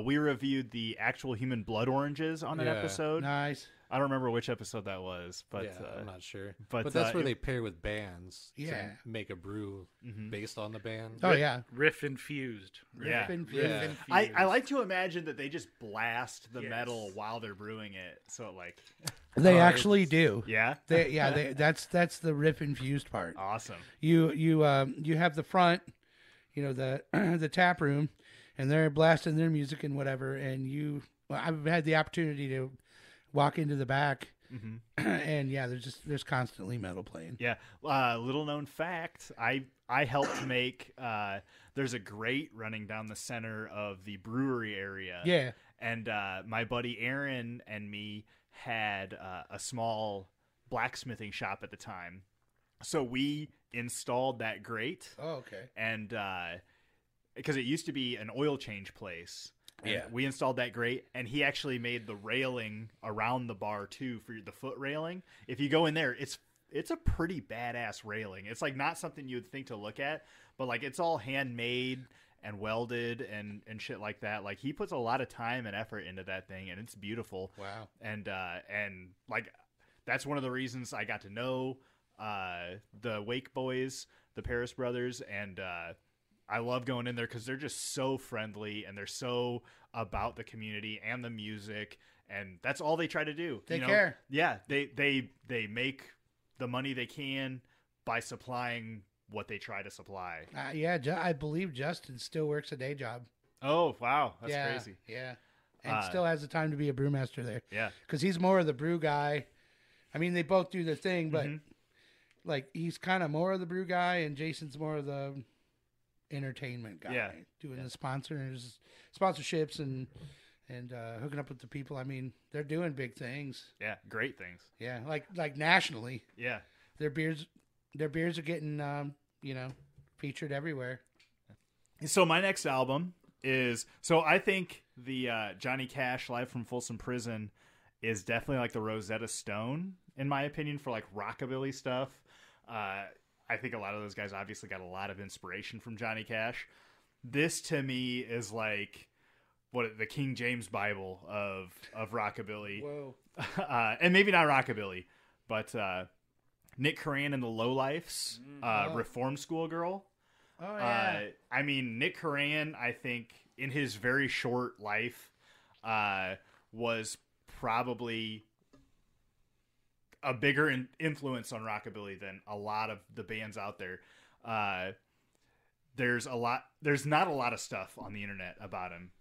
We reviewed the actual human blood oranges on an episode.
Nice.
I don't remember which episode that was, but
I'm not sure.
But
that's where they pair with bands to
Yeah.
make a brew based on the band.
Oh yeah,
Riff infused.
Yeah. I like to imagine that they just blast the metal while they're brewing it, so like
they actually do.
Yeah,
that's the riff infused part.
Awesome.
You have the front, the tap room, and they're blasting their music and whatever. And I've had the opportunity to walk into the back, and there's constantly metal playing.
Yeah. Little known fact, I helped make. There's a grate running down the center of the brewery area.
Yeah.
And my buddy Aaron and me had a small blacksmithing shop at the time, so we installed that grate.
Oh, okay.
And because it used to be an oil change place.
Yeah,
we installed that grate, and he actually made the railing around the bar too for the foot railing. If you go in there, it's a pretty badass railing. It's like not something you would think to look at, but like it's all handmade and welded and shit like that. Like he puts a lot of time and effort into that thing, and it's beautiful.
Wow.
And like that's one of the reasons I got to know the Wake boys, the Paris brothers, and I love going in there because they're just so friendly and they're so about the community and the music, and that's all they try to do.
They care.
Yeah, they make the money they can by supplying what they try to supply.
I believe Justin still works a day job.
Oh wow, that's crazy.
Yeah, and still has the time to be a brewmaster there.
Yeah,
because he's more of the brew guy. I mean, they both do their thing, but like he's kind of more of the brew guy, and Jason's more of the entertainment guy, doing the sponsorships and hooking up with the people. I mean, they're doing big things.
Yeah, great things.
Yeah, like nationally.
Yeah,
their beers are getting featured everywhere.
So my next album is I think the Johnny Cash Live from Folsom Prison is definitely like the Rosetta Stone in my opinion for like rockabilly stuff. I think a lot of those guys obviously got a lot of inspiration from Johnny Cash. This to me is like the King James Bible of rockabilly.
Whoa.
And maybe not rockabilly, but Nick Corran and the Lowlifes, Reform School Girl.
Oh yeah.
I mean, Nick Corran, I think in his very short life, was probably a bigger influence on rockabilly than a lot of the bands out there. there's not a lot of stuff on the internet about him.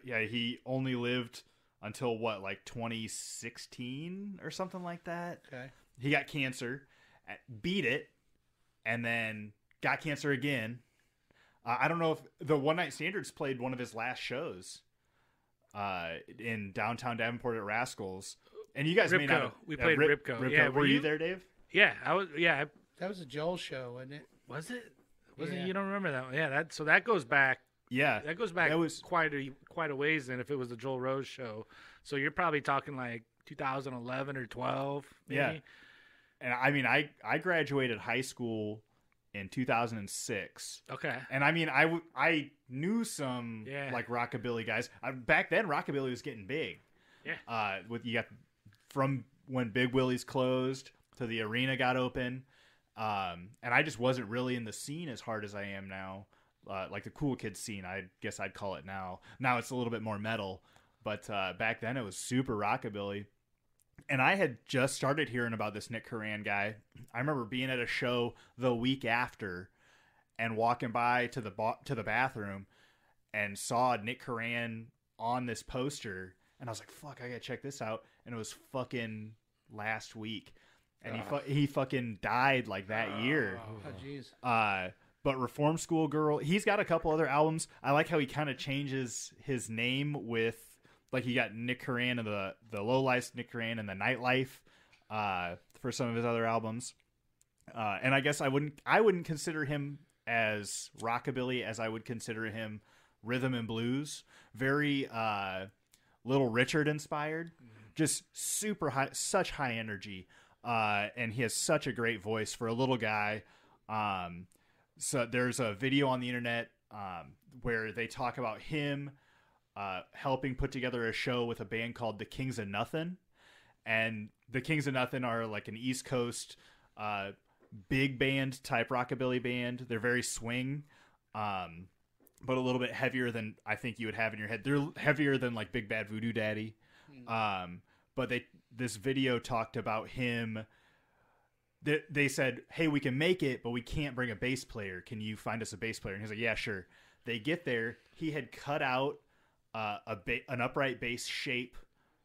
He only lived until like 2016 or something like that.
Okay.
He got cancer, beat it, and then got cancer again. I don't know if the One Night Standards played one of his last shows in downtown Davenport at Rascals. And you guys
Ripco.
may not have,
we played Ripco. Yeah,
were you there, Dave?
Yeah, I was. Yeah,
that was a Joel show, wasn't it?
Was it? You don't remember that one? Yeah, that goes back.
Yeah,
that goes back quite a ways. Then, if it was the Joel Rose show, so you're probably talking like 2011 or 12. Maybe.
Yeah, and I mean, I graduated high school in 2006.
Okay,
and I mean, I knew some like rockabilly guys. Back then, rockabilly was getting big.
Yeah,
you got from when Big Willie's closed to the arena got open. And I just wasn't really in the scene as hard as I am now. Like the cool kids scene, I guess I'd call it now. Now it's a little bit more metal. But back then it was super rockabilly. And I had just started hearing about this Nick Corran guy. I remember being at a show the week after and walking by to the bathroom and saw Nick Corran on this poster. And I was like, fuck, I gotta check this out. And it was fucking last week. And he fucking died like that year.
Oh, jeez.
But Reform School Girl, he's got a couple other albums. I like how he kind of changes his name with, like, he got Nick Corran and the Lowlifes, Nick Corran and the Nightlife for some of his other albums. And I guess I wouldn't consider him as rockabilly as I would consider him rhythm and blues. Very Little Richard inspired. Just super high, such high energy. And he has such a great voice for a little guy. So there's a video on the internet where they talk about him helping put together a show with a band called the Kings of Nothing. And the Kings of Nothing are like an East Coast big band type rockabilly band. They're very swing, but a little bit heavier than I think you would have in your head. They're heavier than like Big Bad Voodoo Daddy. But this video talked about him. They said, hey, we can make it, but we can't bring a bass player. Can you find us a bass player? And he's like, yeah, sure. They get there. He had cut out an upright bass shape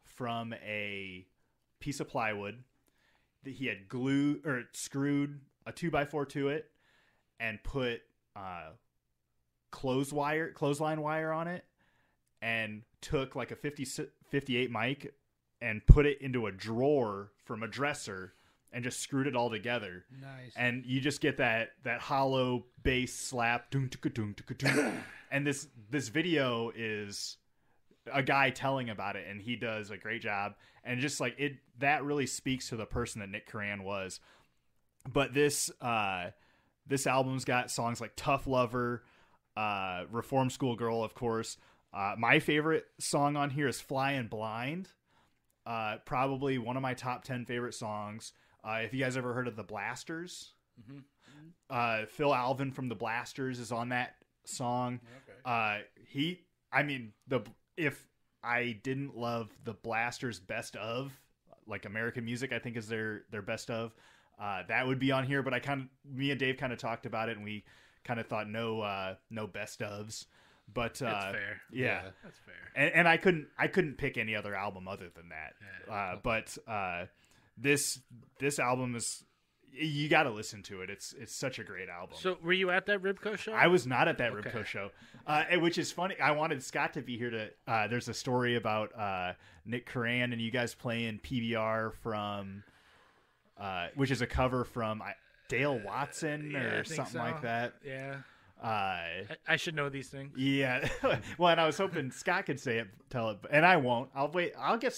from a piece of plywood. That he had screwed a 2x4 to it and put clothesline wire on it, and took like a 58 mic and put it into a drawer from a dresser and just screwed it all together.
Nice.
And you just get that hollow bass slap. And this video is a guy telling about it, and he does a great job. And just like it, that really speaks to the person that Nick Corran was. But this album's got songs like Tough Lover, Reform School Girl, of course. My favorite song on here is Flying Blind. Probably one of my top 10 favorite songs. If you guys ever heard of the Blasters, Phil Alvin from the Blasters is on that song. Okay. If I didn't love the Blasters' best of, like American Music, I think is their best of, that would be on here. But me and Dave kind of talked about it, and we kind of thought no best ofs. But
that's fair.
Yeah,
that's fair.
And I couldn't pick any other album other than that. Yeah. But this album is, you got to listen to it. It's such a great album.
So were you at that Ripco show?
I was not at that Ripco show, which is funny. I wanted Scott to be here to. There's a story about Nick Corran and you guys playing PBR from, which is a cover from Dale Watson or something like that.
Yeah. I should know these things.
Yeah. Well, and I was hoping Scott could tell it, and I won't. I'll wait.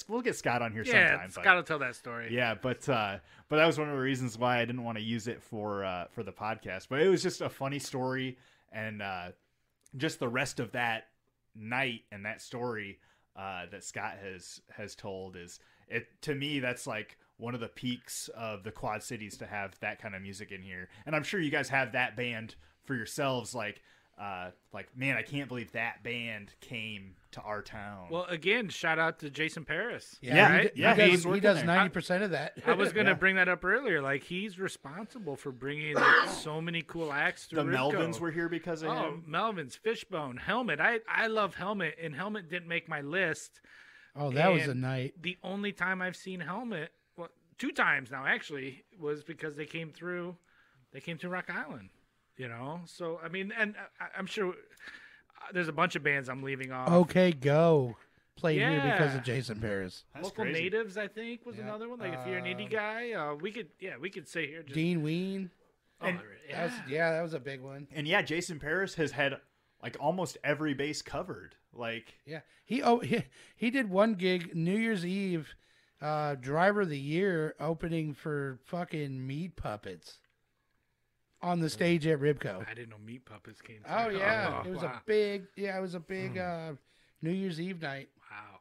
We'll get Scott on here sometime.
Yeah, Scott will tell that story.
Yeah, but that was one of the reasons why I didn't want to use it for the podcast. But it was just a funny story, and just the rest of that night and that story that Scott has told is it to me. That's like one of the peaks of the Quad Cities to have that kind of music in here, and I'm sure you guys have that band for yourselves. Like like, man, I can't believe that band came to our town.
Well, again, shout out to Jason Paris.
Yeah,
right?
he does 90% of that.
I was going to bring that up earlier. Like, he's responsible for bringing so many cool acts to
the
Ribco.
Melvins were here because of him.
Melvins, Fishbone, Helmet. I love Helmet, and Helmet didn't make my list.
Oh, that was a night.
The only time I've seen Helmet, well, 2 times now actually, was because they came through Rock Island. You know, so I mean, and I'm sure there's a bunch of bands I'm leaving off.
Okay, Go played here because of Jason Paris.
That's
Local
crazy.
Natives, I think, was another one. Like if you're an indie guy, we could say here. Just,
Dean Ween.
And,
that was a big one.
And yeah, Jason Paris has had like almost every bass covered. Like
he did one gig New Year's Eve, Driver of the Year opening for fucking Meat Puppets. On the stage at Ribco.
I didn't know Meat Puppets came through.
Oh yeah, it was a big New Year's Eve night.
Wow.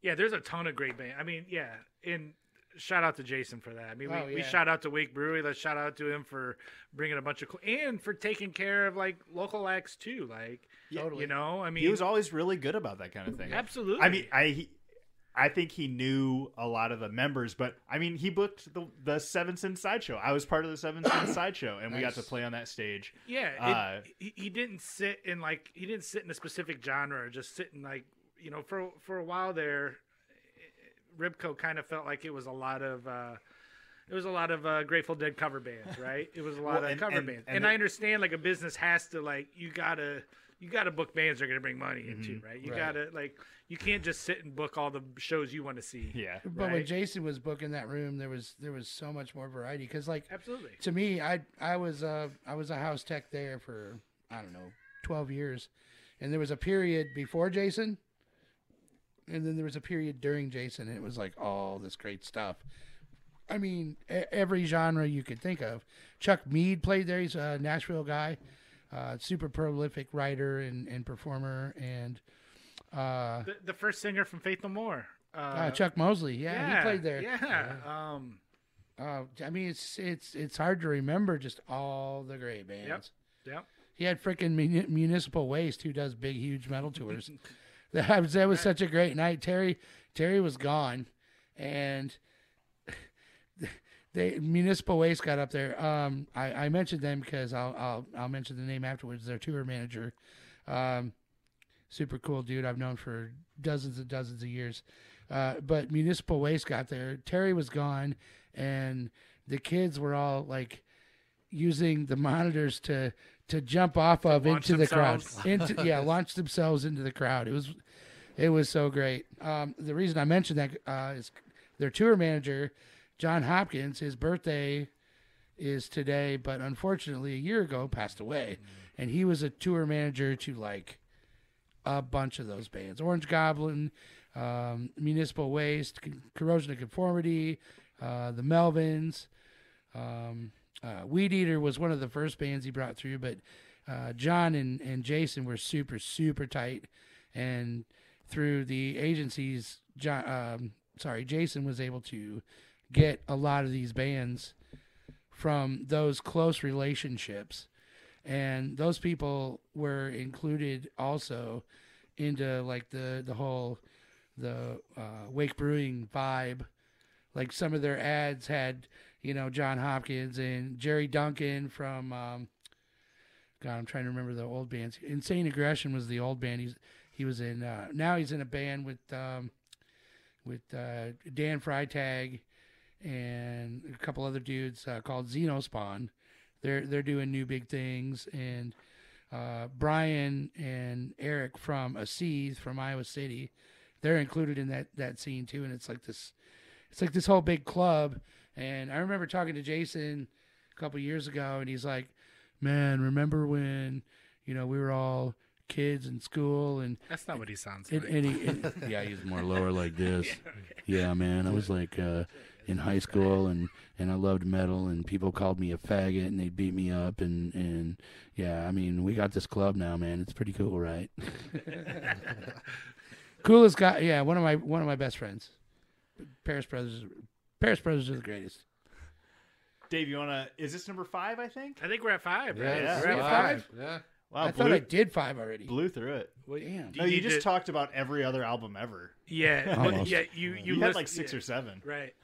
Yeah, there's a ton of great bands. I mean, yeah, and shout out to Jason for that. I mean, we shout out to Wake Brewery. Let's shout out to him for bringing a bunch of and for taking care of like local acts too. Like,
totally.
You know, I mean,
he was always really good about that kind of thing.
Absolutely.
I mean, I think he knew a lot of the members, but I mean, he booked the Seven Sins Sideshow. I was part of the Seven Sins Sideshow, and we got to play on that stage.
Yeah, he didn't sit in a specific genre, or just sit in like, you know, for a while there, Ribco kind of felt like it was a lot of Grateful Dead cover bands, right? It was a lot of cover bands, and I understand like a business has to like you gotta book bands that are gonna bring money into, right? You gotta like. You can't just sit and book all the shows you want to see.
Yeah.
But when Jason was booking that room, there was so much more variety. Because like,
absolutely,
to me, I was a house tech there for 12 years, and there was a period before Jason, and then there was a period during Jason, and it was like all this great stuff. I mean, every genre you could think of. Chuck Mead played there. He's a Nashville guy, super prolific writer and performer, and.
The first singer from Faith No More,
Chuck Mosley. He played there.
Yeah.
I mean, it's hard to remember just all the great bands.
Yep.
He had freaking Municipal Waste, who does big, huge metal tours. that was such a great night. Terry was gone, and Municipal Waste got up there. I mentioned them because I'll mention the name afterwards. Their tour manager. Super cool dude I've known for dozens and dozens of years. But Municipal Waste got there. Terry was gone, and the kids were all like using the monitors to jump off of into the crowd. Launch themselves into the crowd. It was so great. The reason I mentioned that is their tour manager, John Hopkins, his birthday is today, but unfortunately a year ago passed away. And he was a tour manager to like a bunch of those bands: Orange Goblin, Municipal Waste, Corrosion of Conformity, the Melvins. Weed Eater was one of the first bands he brought through, but John and Jason were super, super tight. And through the agencies, Jason was able to get a lot of these bands from those close relationships. And those people were included also into like the whole Wake Brewing vibe. Like some of their ads had, John Hopkins and Jerry Duncan from God, I'm trying to remember the old bands. Insane Aggression was the old band he was in. Now he's in a band with Dan Freitag and a couple other dudes called Xenospawn. They're doing new big things, and Brian and Eric from Aseeth from Iowa City, they're included in that scene too. And it's like this whole big club. And I remember talking to Jason a couple years ago, and he's like, "Man, remember when we were all kids in school?" And
that's not what he sounds like.
Yeah, he's more lower like this. Yeah, man, I was like in high school, and I loved metal, and people called me a faggot, and they beat me up, and yeah, I mean, we got this club now, man. It's pretty cool, right? Coolest guy, yeah. One of my best friends. Paris Brothers are the greatest.
Dave, is this number 5? I think
we're at 5. Right?
Yeah,
we're at 5.
Yeah.
Wow,
I thought I did 5 already.
Blew through it.
Well, damn.
No, you just talked about every other album ever.
Yeah,
Almost.
yeah. You
had like 6 or 7.
Right.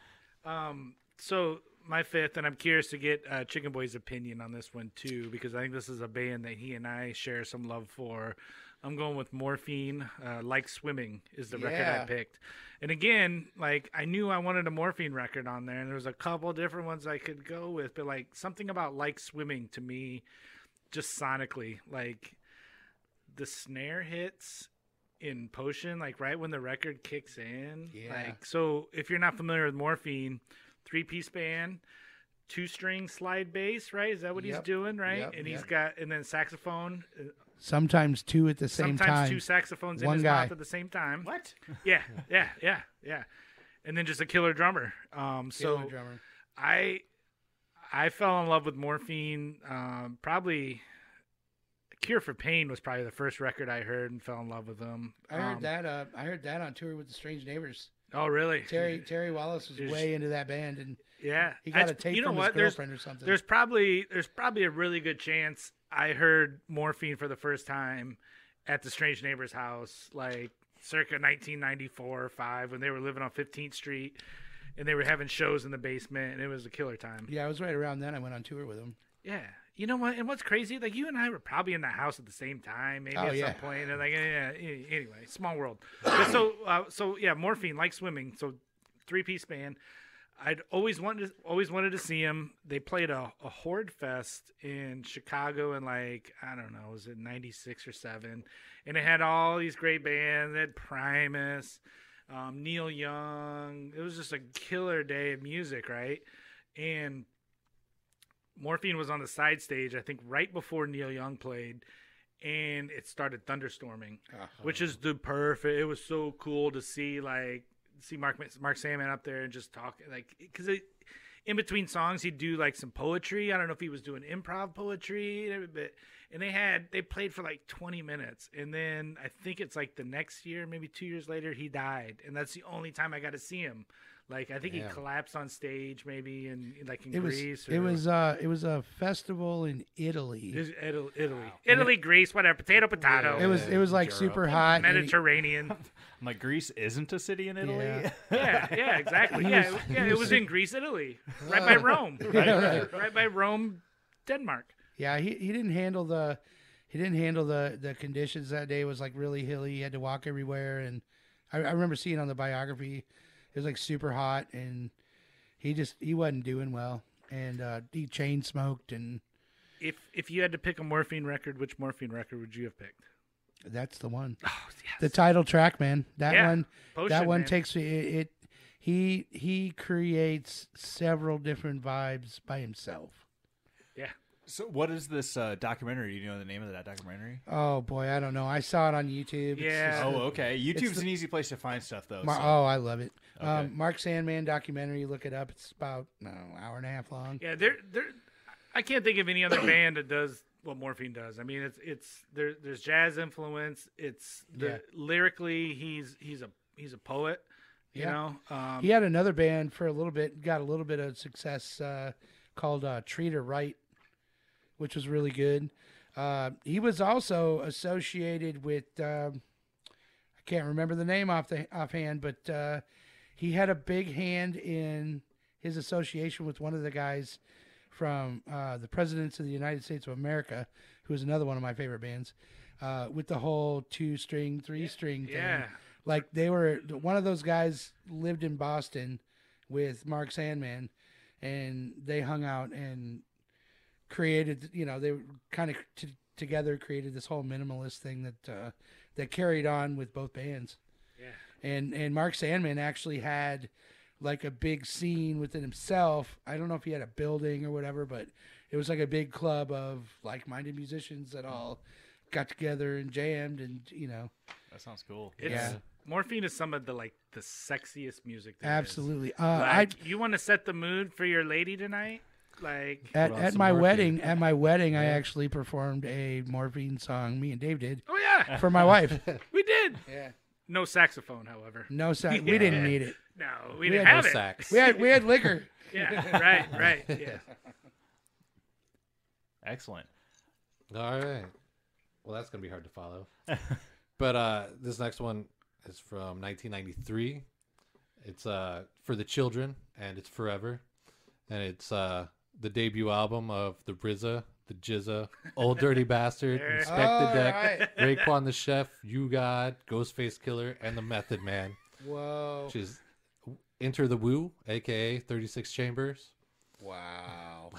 So my 5th, and I'm curious to get Chikkin Boi's opinion on this one too, because I think this is a band that he and I share some love for. I'm going with Morphine. Like Swimming is the record I picked. And again, like I knew I wanted a Morphine record on there, and there was a couple different ones I could go with, but like something about Like Swimming to me, just sonically, like the snare hits in Potion, like right when the record kicks in.
Yeah.
Like, so if you're not familiar with Morphine, 3-piece band, 2-string slide bass, right? Is that what he's doing, right?
Yep.
And he's got, and then saxophone.
Sometimes 2 at the same time.
Sometimes 2 saxophones in his mouth at the same time.
What?
Yeah. And then just a killer drummer.
Killer drummer.
I fell in love with Morphine. Probably Cure for Pain was probably the first record I heard and fell in love with them.
I heard that. I heard that on tour with the Strange Neighbors.
Oh, really?
Terry Wallace was way into that band, and
yeah,
he got a tape from his girlfriend or something.
There's probably a really good chance I heard Morphine for the first time at the Strange Neighbors house, like circa 1994 or 5, when they were living on 15th Street, and they were having shows in the basement, and it was a killer time.
Yeah, it was right around then I went on tour with them.
Yeah. You know what? And what's crazy, like you and I were probably in the house at the same time, maybe some point. And like, anyway, small world. But so yeah, Morphine, Like Swimming. So 3-piece band. I'd always wanted to see them. They played a Horde Fest in Chicago in like, I don't know, was it 96 or 7? And it had all these great bands. It had Primus, Neil Young. It was just a killer day of music, right? And Morphine was on the side stage, I think, right before Neil Young played, and it started thunderstorming, which is the perfect. It was so cool to see Mark Sandman up there and just talk, like, because in between songs he'd do like some poetry. I don't know if he was doing improv poetry, and they played for like 20 minutes, and then I think it's like the next year, maybe 2 years later, he died, and that's the only time I got to see him. Like I think he collapsed on stage, maybe in Greece.
It was a festival in Italy.
Italy, Greece, whatever. Potato.
It was like super hot.
Mediterranean.
I'm like, Greece isn't a city in Italy.
Yeah, exactly. It was in Greece, Italy, right by Rome. Right by Rome, Denmark.
Yeah, he didn't handle the conditions that day. It was like really hilly. He had to walk everywhere, and I remember seeing on the biography. It was like super hot, and he wasn't doing well, and he chain smoked. And
if you had to pick a Morphine record, which Morphine record would you have picked?
That's the one.
Oh, yes.
The title track, man. That one
man.
takes it. He creates several different vibes by himself.
Yeah.
So what is this documentary? Do you know the name of that documentary?
Oh, boy, I don't know. I saw it on YouTube.
Yeah.
Okay. YouTube's an easy place to find stuff, though.
Oh, I love it.
Okay.
Mark Sandman documentary. Look it up. It's about an hour and a half long.
Yeah, I can't think of any other band that does what Morphine does. I mean, there's jazz influence. Lyrically, he's a poet. You know.
He had another band for a little bit. Got a little bit of success called Treat Her Right, which was really good. He was also associated with I can't remember the name offhand, but he had a big hand in his association with one of the guys from the Presidents of the United States of America, who is another one of my favorite bands, with the whole 2-string, 3-string thing.
Yeah.
Like one of those guys lived in Boston with Mark Sandman, and they hung out and created, they were kind of together created this whole minimalist thing that carried on with both bands. Yeah. And Mark Sandman actually had like a big scene within himself. I don't know if he had a building or whatever, but it was like a big club of like-minded musicians that all got together and jammed, and
That sounds cool.
Morphine is some of the sexiest music there
absolutely.
is. You want to set the mood for your lady tonight? Like
at my wedding, I actually performed a Morphine song. Me and Dave did.
Oh yeah,
for my wife.
We did.
Yeah.
No saxophone, however.
No sax. We didn't need it.
No, we didn't have
no
it.
sax.
We had liquor.
Yeah. Right. Yeah.
Excellent.
All right. Well, that's gonna be hard to follow. But this next one is from 1993. It's For the Children, and it's Forever, and it's the debut album of the RZA, the Jizza, Old Dirty Bastard, Inspector Deck, Raekwon the Chef, You God, Ghostface Killer, and the Method Man.
Whoa!
Which is Enter the Wu, aka 36 Chambers.
Wow.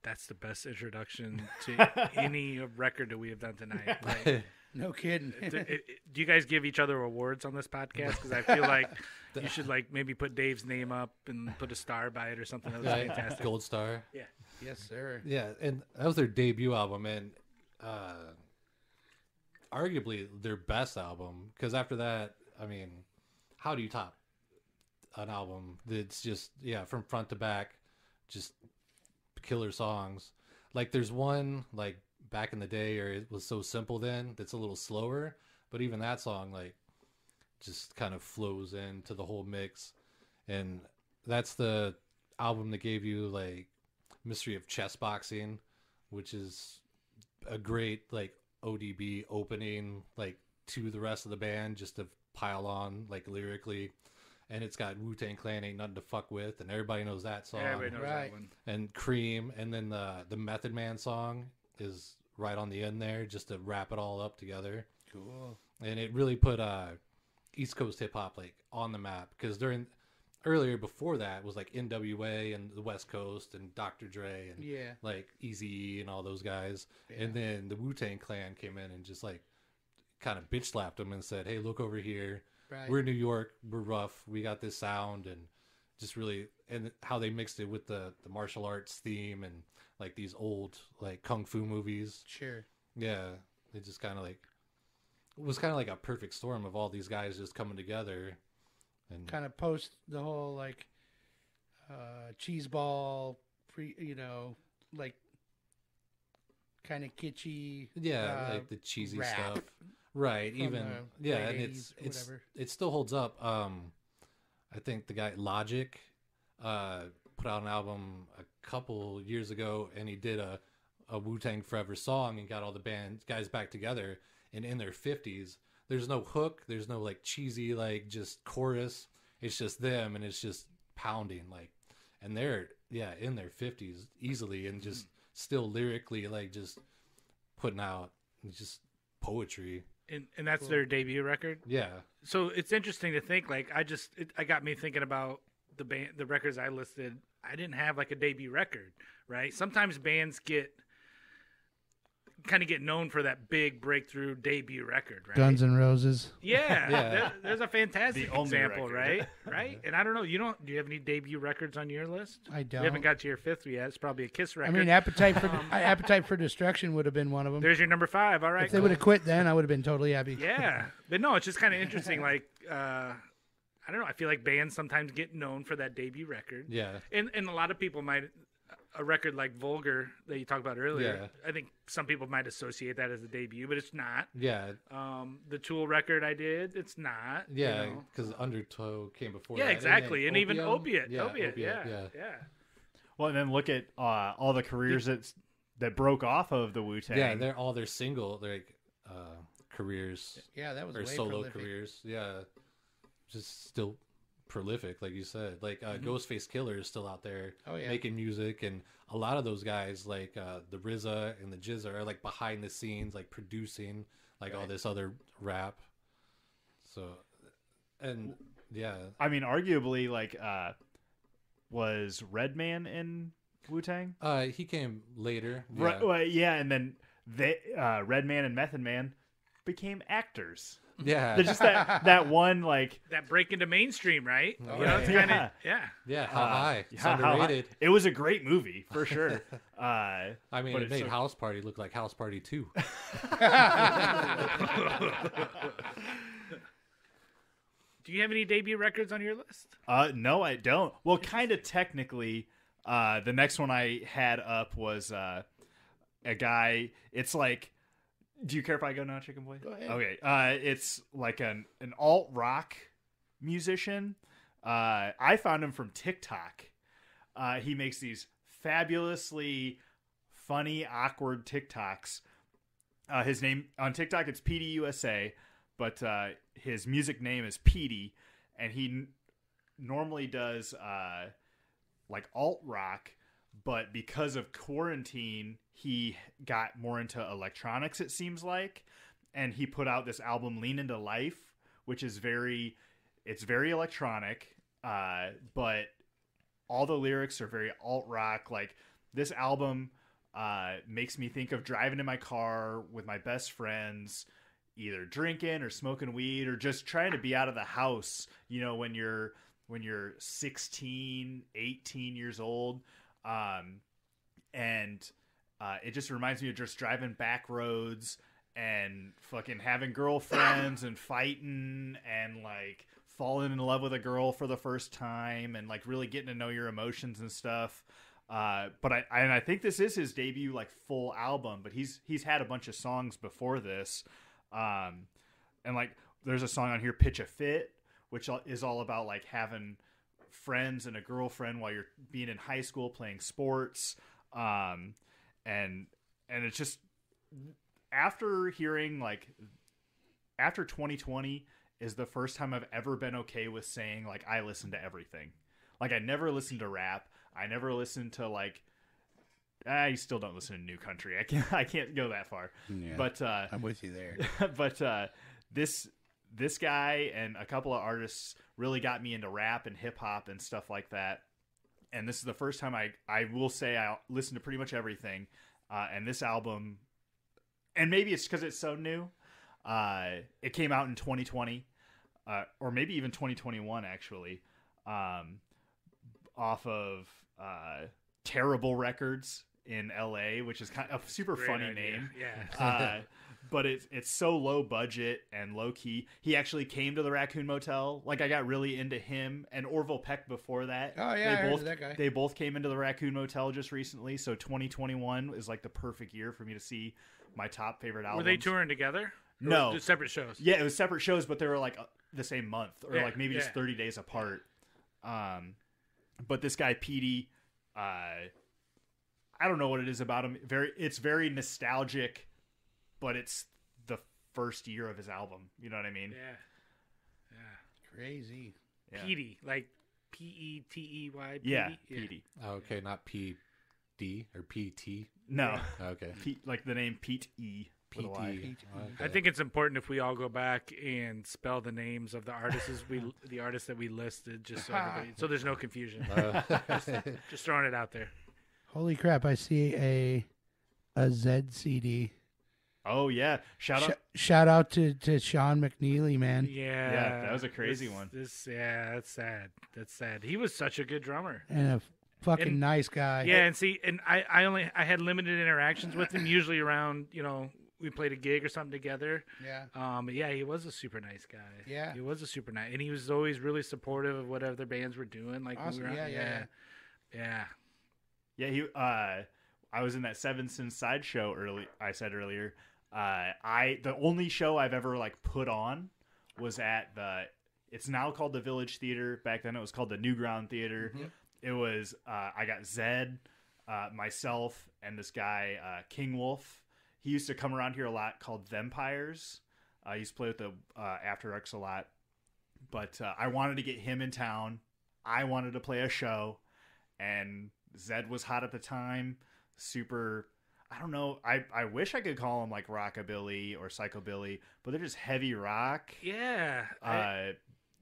That's the best introduction to any record that we have done tonight. Like,
no kidding.
Do you guys give each other awards on this podcast? Because I feel like you should like maybe put Dave's name up and put a star by it or something. That was fantastic.
Gold star.
Yeah.
Yes, sir.
Yeah, and that was their debut album, and arguably their best album. Because after that, I mean, how do you top an album that's just from front to back, just killer songs? Like there's one like back in the day, or It Was So Simple Then, that's a little slower, but even that song like just kind of flows into the whole mix. And that's the album that gave you like Mystery of Chess Boxing, which is a great like ODB opening like to the rest of the band, just to pile on like lyrically. And it's got Wu-Tang Clan, Ain't Nothing to Fuck With, and everybody knows that song.
Everybody knows that one.
And Cream, and then the Method Man song is right on the end there, just to wrap it all up together.
Cool.
And it really put East Coast hip hop like on the map, because earlier before that was like NWA and the West Coast and Dr. Dre and like Eazy-E and all those guys. And then the Wu-Tang Clan came in and just like kind of bitch slapped them and said, "Hey, look over here. Right. We're New York. We're rough. We got this sound," and just really, and how they mixed it with the martial arts theme and like these old like kung fu movies.
Sure.
Yeah, it just kind of like it was kind of like a perfect storm of all these guys just coming together, and
kind of post the whole like cheese ball, like kind of kitschy.
Yeah, like the cheesy
rap.
stuff. Right, even and it still holds up. I think the guy Logic put out an album a couple years ago, and he did a Wu-Tang Forever song and got all the guys back together. And in their 50s, there's no hook, there's no like cheesy like just chorus. It's just them, and it's just pounding like, and they're in their 50s easily, and just still lyrically like just putting out just poetry.
And that's their debut record.
Yeah.
So it's interesting to think like I got me thinking about the records I listed. I didn't have like a debut record, right? Sometimes bands get known for that big breakthrough debut record, right?
Guns N' Roses.
Yeah. There's a fantastic example, right? And I don't know. Do you have any debut records on your list?
I don't.
We haven't got to your fifth yet. It's probably a Kiss record.
I mean, Appetite for Destruction would have been one of them.
There's your number 5. All right.
If they would have quit then, I would have been totally happy.
Yeah. But no, it's just kind of interesting. Like, I don't know. I feel like bands sometimes get known for that debut record.
Yeah.
And a lot of people might, a record like Vulgar that you talked about earlier, I think some people might associate that as a debut, but it's not.
Yeah.
The Tool record I did, it's not.
Yeah, because Undertow came before
that. Yeah, exactly. And even Opiate.
Yeah.
Well, and then look at all the careers that broke off of the Wu-Tang.
Yeah, they're all their single careers.
Yeah, that was
or
way
solo
prolific.
careers. Yeah, just still prolific, like you said. Like Ghostface Killer is still out there making music, and a lot of those guys like the RZA and the Jizza are like behind the scenes, like producing like all this other rap. So, and
I mean, arguably, like was Redman in Wu-Tang?
He came later.
And then Redman and Method Man became actors.
Yeah,
there's just that one like
that break into mainstream, right?
Oh,
you know, it's kind of
How High? It's underrated.
It was a great movie for sure.
I mean, it made House Party look like House Party 2.
Do you have any debut records on your list?
No, I don't. Well, kind of technically, the next one I had up was a guy. It's like. Do you care if I go now, Chikkin Boi?
Go ahead.
Okay. It's like an alt rock musician. I found him from TikTok. He makes these fabulously funny, awkward TikToks. His name on TikTok, it's PDUSA, but his music name is Petey, and he normally does like alt rock, but because of quarantine, he got more into electronics, it seems like, and he put out this album, Lean Into Life, which is very electronic, but all the lyrics are very alt rock. Like, this album makes me think of driving in my car with my best friends, either drinking or smoking weed or just trying to be out of the house, you know, when you're 16, 18 years old. And it just reminds me of just driving back roads and fucking having girlfriends and fighting and like falling in love with a girl for the first time and like really getting to know your emotions and stuff. But I think this is his debut like full album, but he's had a bunch of songs before this. And like there's a song on here, Pitch a Fit, which is all about like having friends and a girlfriend while you're being in high school playing sports. And it's just, after hearing like, after 2020 is the first time I've ever been okay with saying like I listen to everything. Like, I never listened to rap. I never listened to like, I still don't listen to new country. I can't go that far.
Yeah,
but
I'm with you there.
But this guy and a couple of artists really got me into rap and hip hop and stuff like that. And this is the first time I will say I listen to pretty much everything. And this album, and maybe it's because it's so new. It came out in 2020, or maybe even 2021 actually, off of Terrible Records in LA, which is kind of a super funny name.
Yeah.
But it's so low budget and low key. He actually came to the Raccoon Motel. Like, I got really into him and Orville Peck before that.
Oh yeah, I heard of that guy.
They both came into the Raccoon Motel just recently. So 2021 is like the perfect year for me to see my top favorite albums.
Were they touring together? Or
No,
just separate shows.
Yeah, it was separate shows, but they were like the same month, or like maybe just 30 days apart. But this guy Petey, I don't know what it is about him. It's very nostalgic, but it's the first year of his album. You know what I mean?
Yeah.
Crazy.
Yeah.
Petey, like Petey.
Yeah, Petey.
Okay, not PD or PT.
No.
Okay.
Like the name Pete E. with a Y.
PT.
I think it's important if we all go back and spell the names of the artists the artists that we listed, just so there's no confusion. Just throwing it out there.
Holy crap! I see a Z CD.
Oh yeah!
Shout out to Sean McNeely, man.
Yeah,
that was a crazy one.
That's sad. That's sad. He was such a good drummer
And a fucking nice guy.
Yeah, and I had limited interactions with him, usually around, we played a gig or something together.
Yeah.
But yeah, he was a super nice guy.
Yeah.
He was a super nice, and he was always really supportive of whatever their bands were doing. Like,
awesome.
when we were
Yeah, he. I was in that Seven Sins Side show I said earlier. The only show I've ever like put on was at it's now called the Village Theater. Back then it was called the Newground Theater.
Mm-hmm.
It was I got Zed, myself, and this guy King Wolf. He used to come around here a lot, called Vampires. I used to play with the After Darks a lot, but I wanted to get him in town. I wanted to play a show, and Zed was hot at the time. Super, I don't know. I wish I could call them like rockabilly or psychobilly, but they're just heavy rock.
Yeah.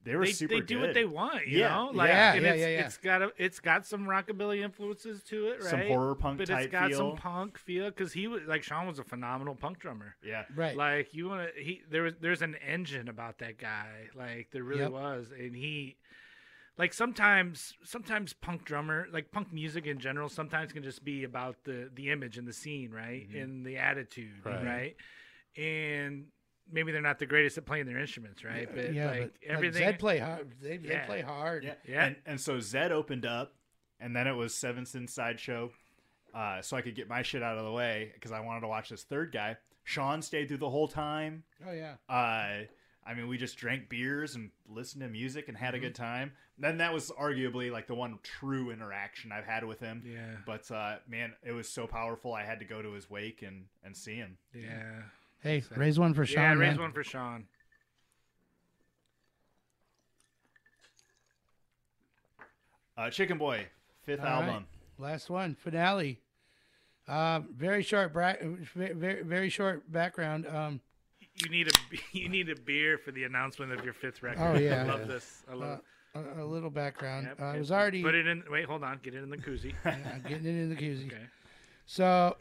They were super good.
They do what they want, you know?
Like,
It's got some rockabilly influences to it, right?
Some horror punk
but
type
it's got
feel.
some punk feel, because he was like, Sean was a phenomenal punk drummer.
Yeah,
right.
Like, there's an engine about that guy, like there really was, and he. Like sometimes punk drummer, like punk music in general, sometimes can just be about the image and the scene, right? Mm-hmm. And the attitude, right? And maybe they're not the greatest at playing their instruments, right?
But
everything.
Zed play hard. They play hard.
Yeah. And so Zed opened up, and then it was Seven Sins Sideshow, so I could get my shit out of the way because I wanted to watch this third guy. Sean stayed through the whole time.
Oh yeah.
I mean, we just drank beers and listened to music and had a good time. Then that was arguably like the one true interaction I've had with him.
Yeah.
But man, it was so powerful. I had to go to his wake and see him.
Yeah.
Hey, raise one for Sean.
Yeah, raise
man.
one for Sean.
Chikkin Boi, 5th album.
Right. Last one, finale. Very short very short background.
You need a beer for the announcement of your 5th record.
Oh, yeah.
I love this. I love it.
A little background.
Yep.
I was already
Put it in. Wait, hold on. Get it in the koozie.
I'm getting it in the koozie.
Okay.
So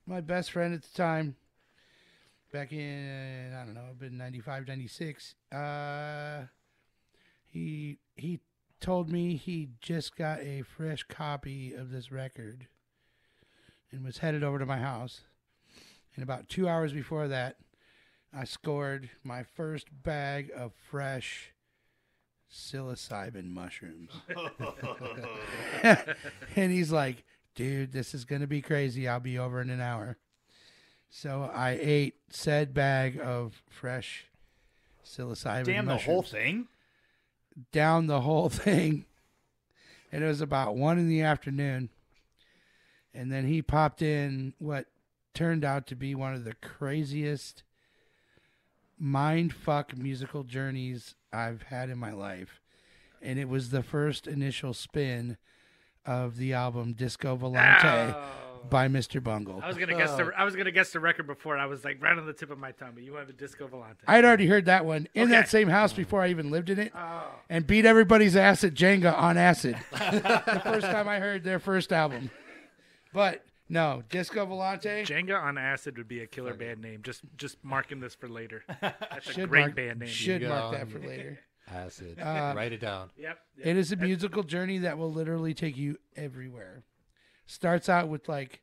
my best friend at the time, back in I don't know, been 95, 96. He told me he just got a fresh copy of this record and was headed over to my house. And about 2 hours before that, I scored my first bag of fresh psilocybin mushrooms. And he's like, dude, this is going to be crazy. I'll be over in an hour. So I ate said bag of fresh psilocybin
Damn,
mushrooms.
the whole thing?
Down the whole thing. And it was about 1 PM. And then he popped in what turned out to be one of the craziest mindfuck musical journeys I've had in my life. And it was the first initial spin of the album Disco Volente by Mr. Bungle.
I was gonna guess the record before. I was like right on the tip of my tongue, but you went with Disco Volante.
I'd already heard that one in that same house before I even lived in it, and beat everybody's ass at Jenga on acid. The first time I heard their first album. But no, Disco Volante.
Jenga on acid would be a killer band name. Just marking this for later. That's a great band name.
Should mark that for later.
Acid. Write it down.
Yep.
It is a musical journey that will literally take you everywhere. Starts out with like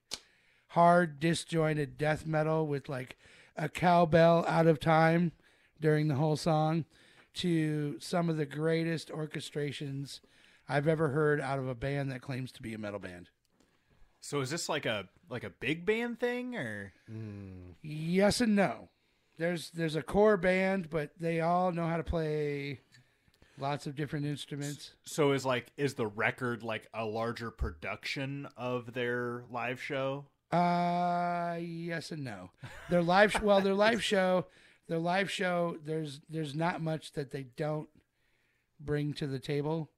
hard disjointed death metal with like a cowbell out of time during the whole song to some of the greatest orchestrations I've ever heard out of a band that claims to be a metal band.
So is this like a big band thing or?
Yes and no. There's a core band, but they all know how to play lots of different instruments.
So is the record like a larger production of their live show?
Yes and no. Their live show, there's not much that they don't bring to the table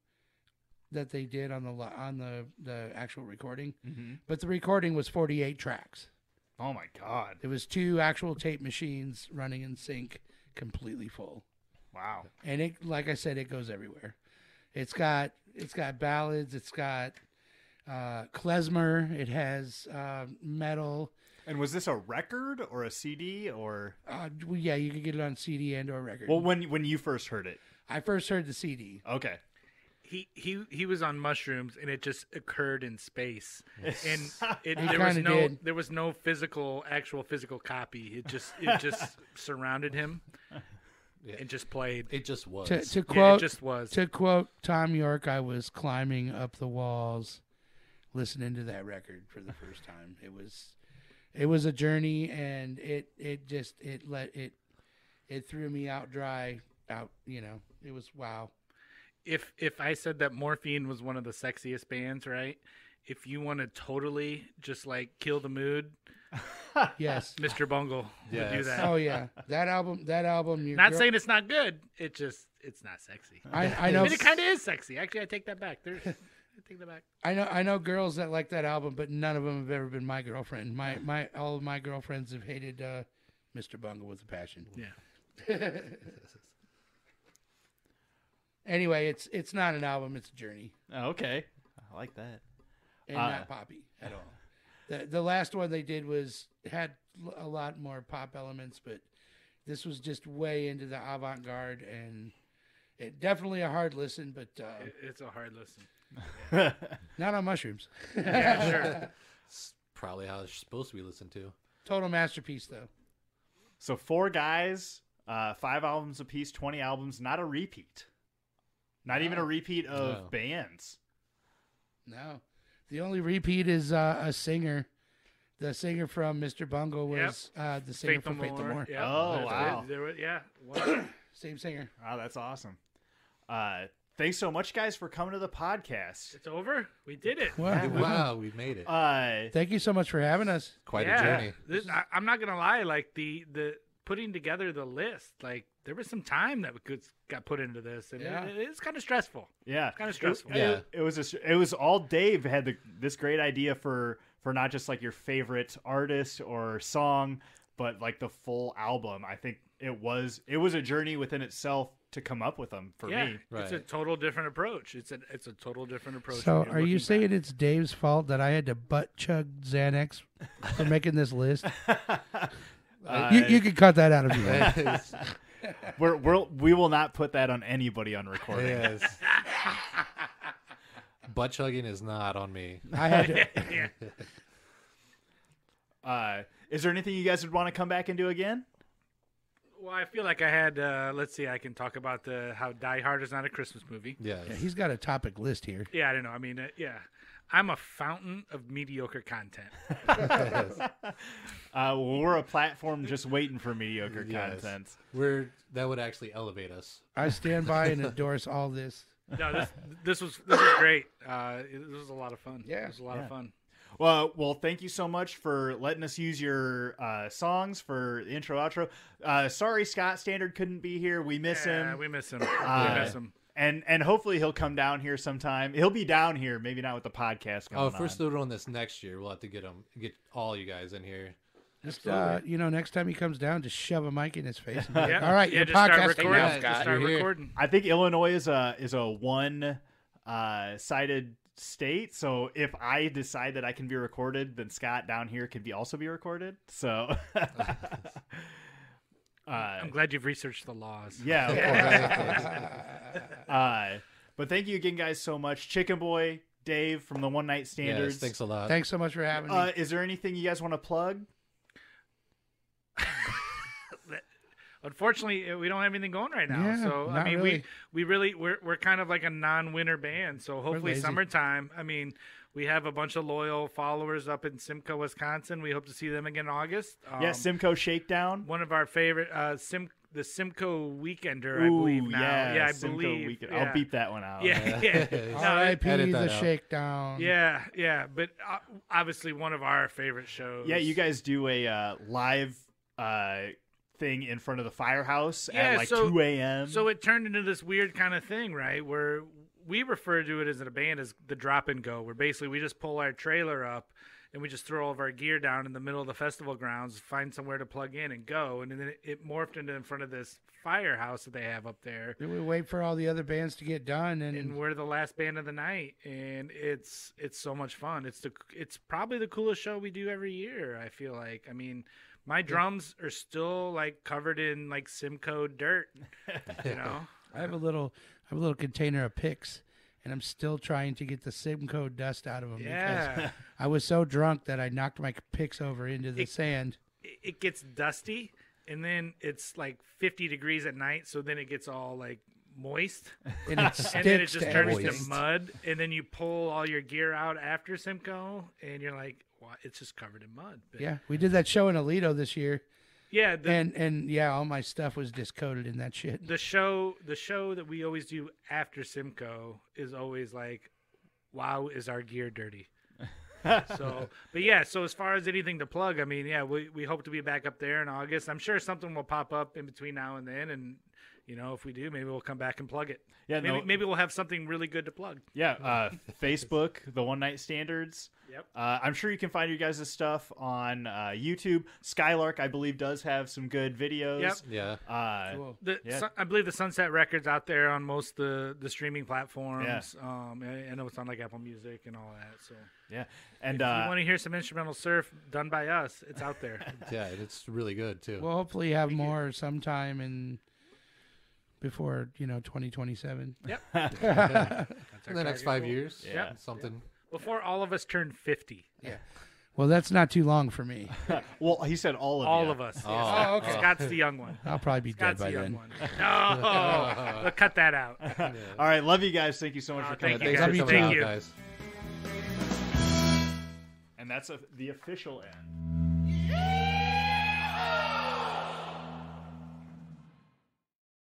that they did on the actual recording. Mm-hmm. But the recording was 48 tracks.
Oh my God.
It was 2 actual tape machines running in sync, completely full.
Wow.
And it, like I said, it goes everywhere. It's got ballads. It's got klezmer. It has metal.
And was this a record or a CD or?
Well, yeah, you could get it on CD and or record.
Well, when you first heard it,
I first heard the CD.
Okay.
He was on mushrooms and it just occurred in space, and there was no actual physical copy. It just surrounded him.
Yeah.
It just played.
It just was.
To quote,
it just was.
To quote Tom York, I was climbing up the walls, listening to that record for the first time. It was a journey, and it threw me out dry. It was wow.
If I said that Morphine was one of the sexiest bands, right? If you want to totally just like kill the mood,
yes,
Mr. Bungle would do that.
Oh yeah, that album.
Not saying it's not good. It's not sexy.
I know.
I mean, it kind of is sexy. Actually, I take that back. I take that back.
I know girls that like that album, but none of them have ever been my girlfriend. All of my girlfriends have hated Mr. Bungle with a passion.
Yeah.
Anyway, it's not an album; it's a journey.
Oh, okay, I like that.
And not poppy at all. The last one they did had a lot more pop elements, but this was just way into the avant-garde, and it definitely a hard listen. But
it's a hard listen.
Not on mushrooms.
Yeah, sure.
It's probably how it's supposed to be listened to.
Total masterpiece, though.
So 4 guys, 5 albums apiece, 20 albums, not a repeat. Not even a repeat of bands.
No. The only repeat is a singer. The singer from Mr. Bungle was the singer from Faith No More.
Yep.
Oh, wow.
Same singer.
Wow, that's awesome. Thanks so much, guys, for coming to the podcast.
It's over. We did it.
Wow, we made it.
Thank you so much for having us.
Quite a journey.
I'm not gonna lie. Like the putting together the list, like there was some time that got put into this, and it's kind of stressful.
Yeah,
kind of stressful.
It was all Dave had this great idea for not just like your favorite artist or song, but like the full album. I think it was a journey within itself to come up with them for me.
Right. It's a total different approach. It's a total different approach.
So are you saying it's Dave's fault that I had to butt chug Xanax for making this list? You can cut that out of you.
We will not put that on anybody on recording.
Yes. Butt chugging is not on me.
I had
to. Is there anything you guys would want to come back and do again?
Well, I feel like I had. Let's see. I can talk about how Die Hard is not a Christmas movie.
Yeah,
he's got a topic list here.
Yeah, I don't know. I mean, I'm a fountain of mediocre content.
We're a platform just waiting for mediocre content.
That would actually elevate us.
I stand by and endorse all this.
No, this was great. This was a lot of fun.
Yeah,
it was a lot of fun.
Well, thank you so much for letting us use your songs for the intro, outro. Sorry, Scott Standard couldn't be here. We miss him.
We miss him. We miss him.
And hopefully he'll come down here sometime. He'll be down here, maybe not with the podcast going on.
If we're still doing this next year, we'll have to get all you guys in here.
Just next time he comes down, just shove a mic in his face. And be
like,
all right, your podcast
start recording.
I think Illinois is a one sided state, so if I decide that I can be recorded, then Scott down here can also be recorded. So
I'm glad you've researched the laws.
Yeah. But thank you again, guys, so much. Chikkin Boi, Dave from the One Night Standards.
Yes, thanks a lot.
Thanks so much for having me.
Is there anything you guys want to plug?
Unfortunately, we don't have anything going right now.
Yeah,
so I mean,
really.
we're kind of like a non-winter band. So hopefully summertime. I mean, we have a bunch of loyal followers up in Simcoe, Wisconsin. We hope to see them again in August.
Simcoe Shakedown.
One of our favorite the Simcoe Weekender, I believe now.
Yeah,
I
Simcoe
believe.
Weekend.
Yeah.
I'll beep that one out.
Yeah.
R.I.P. the Shakedown.
Yeah. But obviously one of our favorite shows.
Yeah, you guys do a live thing in front of the firehouse at 2 a.m.
So it turned into this weird kind of thing, right? Where we refer to it as a band as the drop and go, where basically we just pull our trailer up and we just throw all of our gear down in the middle of the festival grounds, find somewhere to plug in and go. And then it morphed into in front of this firehouse that they have up there.
We wait for all the other bands to get done,
and we're the last band of the night, and it's so much fun. It's probably the coolest show we do every year, I feel like. I mean, my drums are still like covered in like Simcoe dirt, you know.
I have a little container of picks, and I'm still trying to get the Simcoe dust out of them.
Yeah,
because I was so drunk that I knocked my picks over into the sand.
It gets dusty, and then it's like 50 degrees at night, so then it gets all like moist,
and then
it just turns to mud, and then you pull all your gear out after Simcoe, and you're like, well, it's just covered in mud. But
yeah, we did that show in Aledo this year.
Yeah,
and all my stuff was discoated in that shit.
The show that we always do after Simcoe is always like, wow, is our gear dirty? So as far as anything to plug, I mean, yeah, we hope to be back up there in August. I'm sure something will pop up in between now and then, and you know, if we do, maybe we'll come back and plug it. Yeah, maybe we'll have something really good to plug.
Yeah, Facebook, the One Night Standards.
Yep.
I'm sure you can find your guys' stuff on YouTube. Skylark, I believe, does have some good videos.
Yep.
Yeah.
Cool.
I believe the Sunset Record's out there on most of the streaming platforms.
Yeah.
I know it's on like Apple Music and all that. So
yeah, and
if you want to hear some instrumental surf done by us, it's out there.
Yeah, it's really good too.
We'll hopefully have more sometime before 2027.
Yep.
In the next 5 years.
Yeah.
Something.
Yeah. Before all of us turn 50.
Yeah. Well, that's not too long for me.
Well, he said all of
all
you.
of us.
Oh, okay.
Scott's the young one.
I'll probably be
Scott's
dead by
the young
then.
one. No, we'll cut that out.
Yeah. All right, love you guys. Thank you so much for coming.
Thank you,
Thanks
guys.
for coming
Thank
out,
you.
guys.
And that's the official end.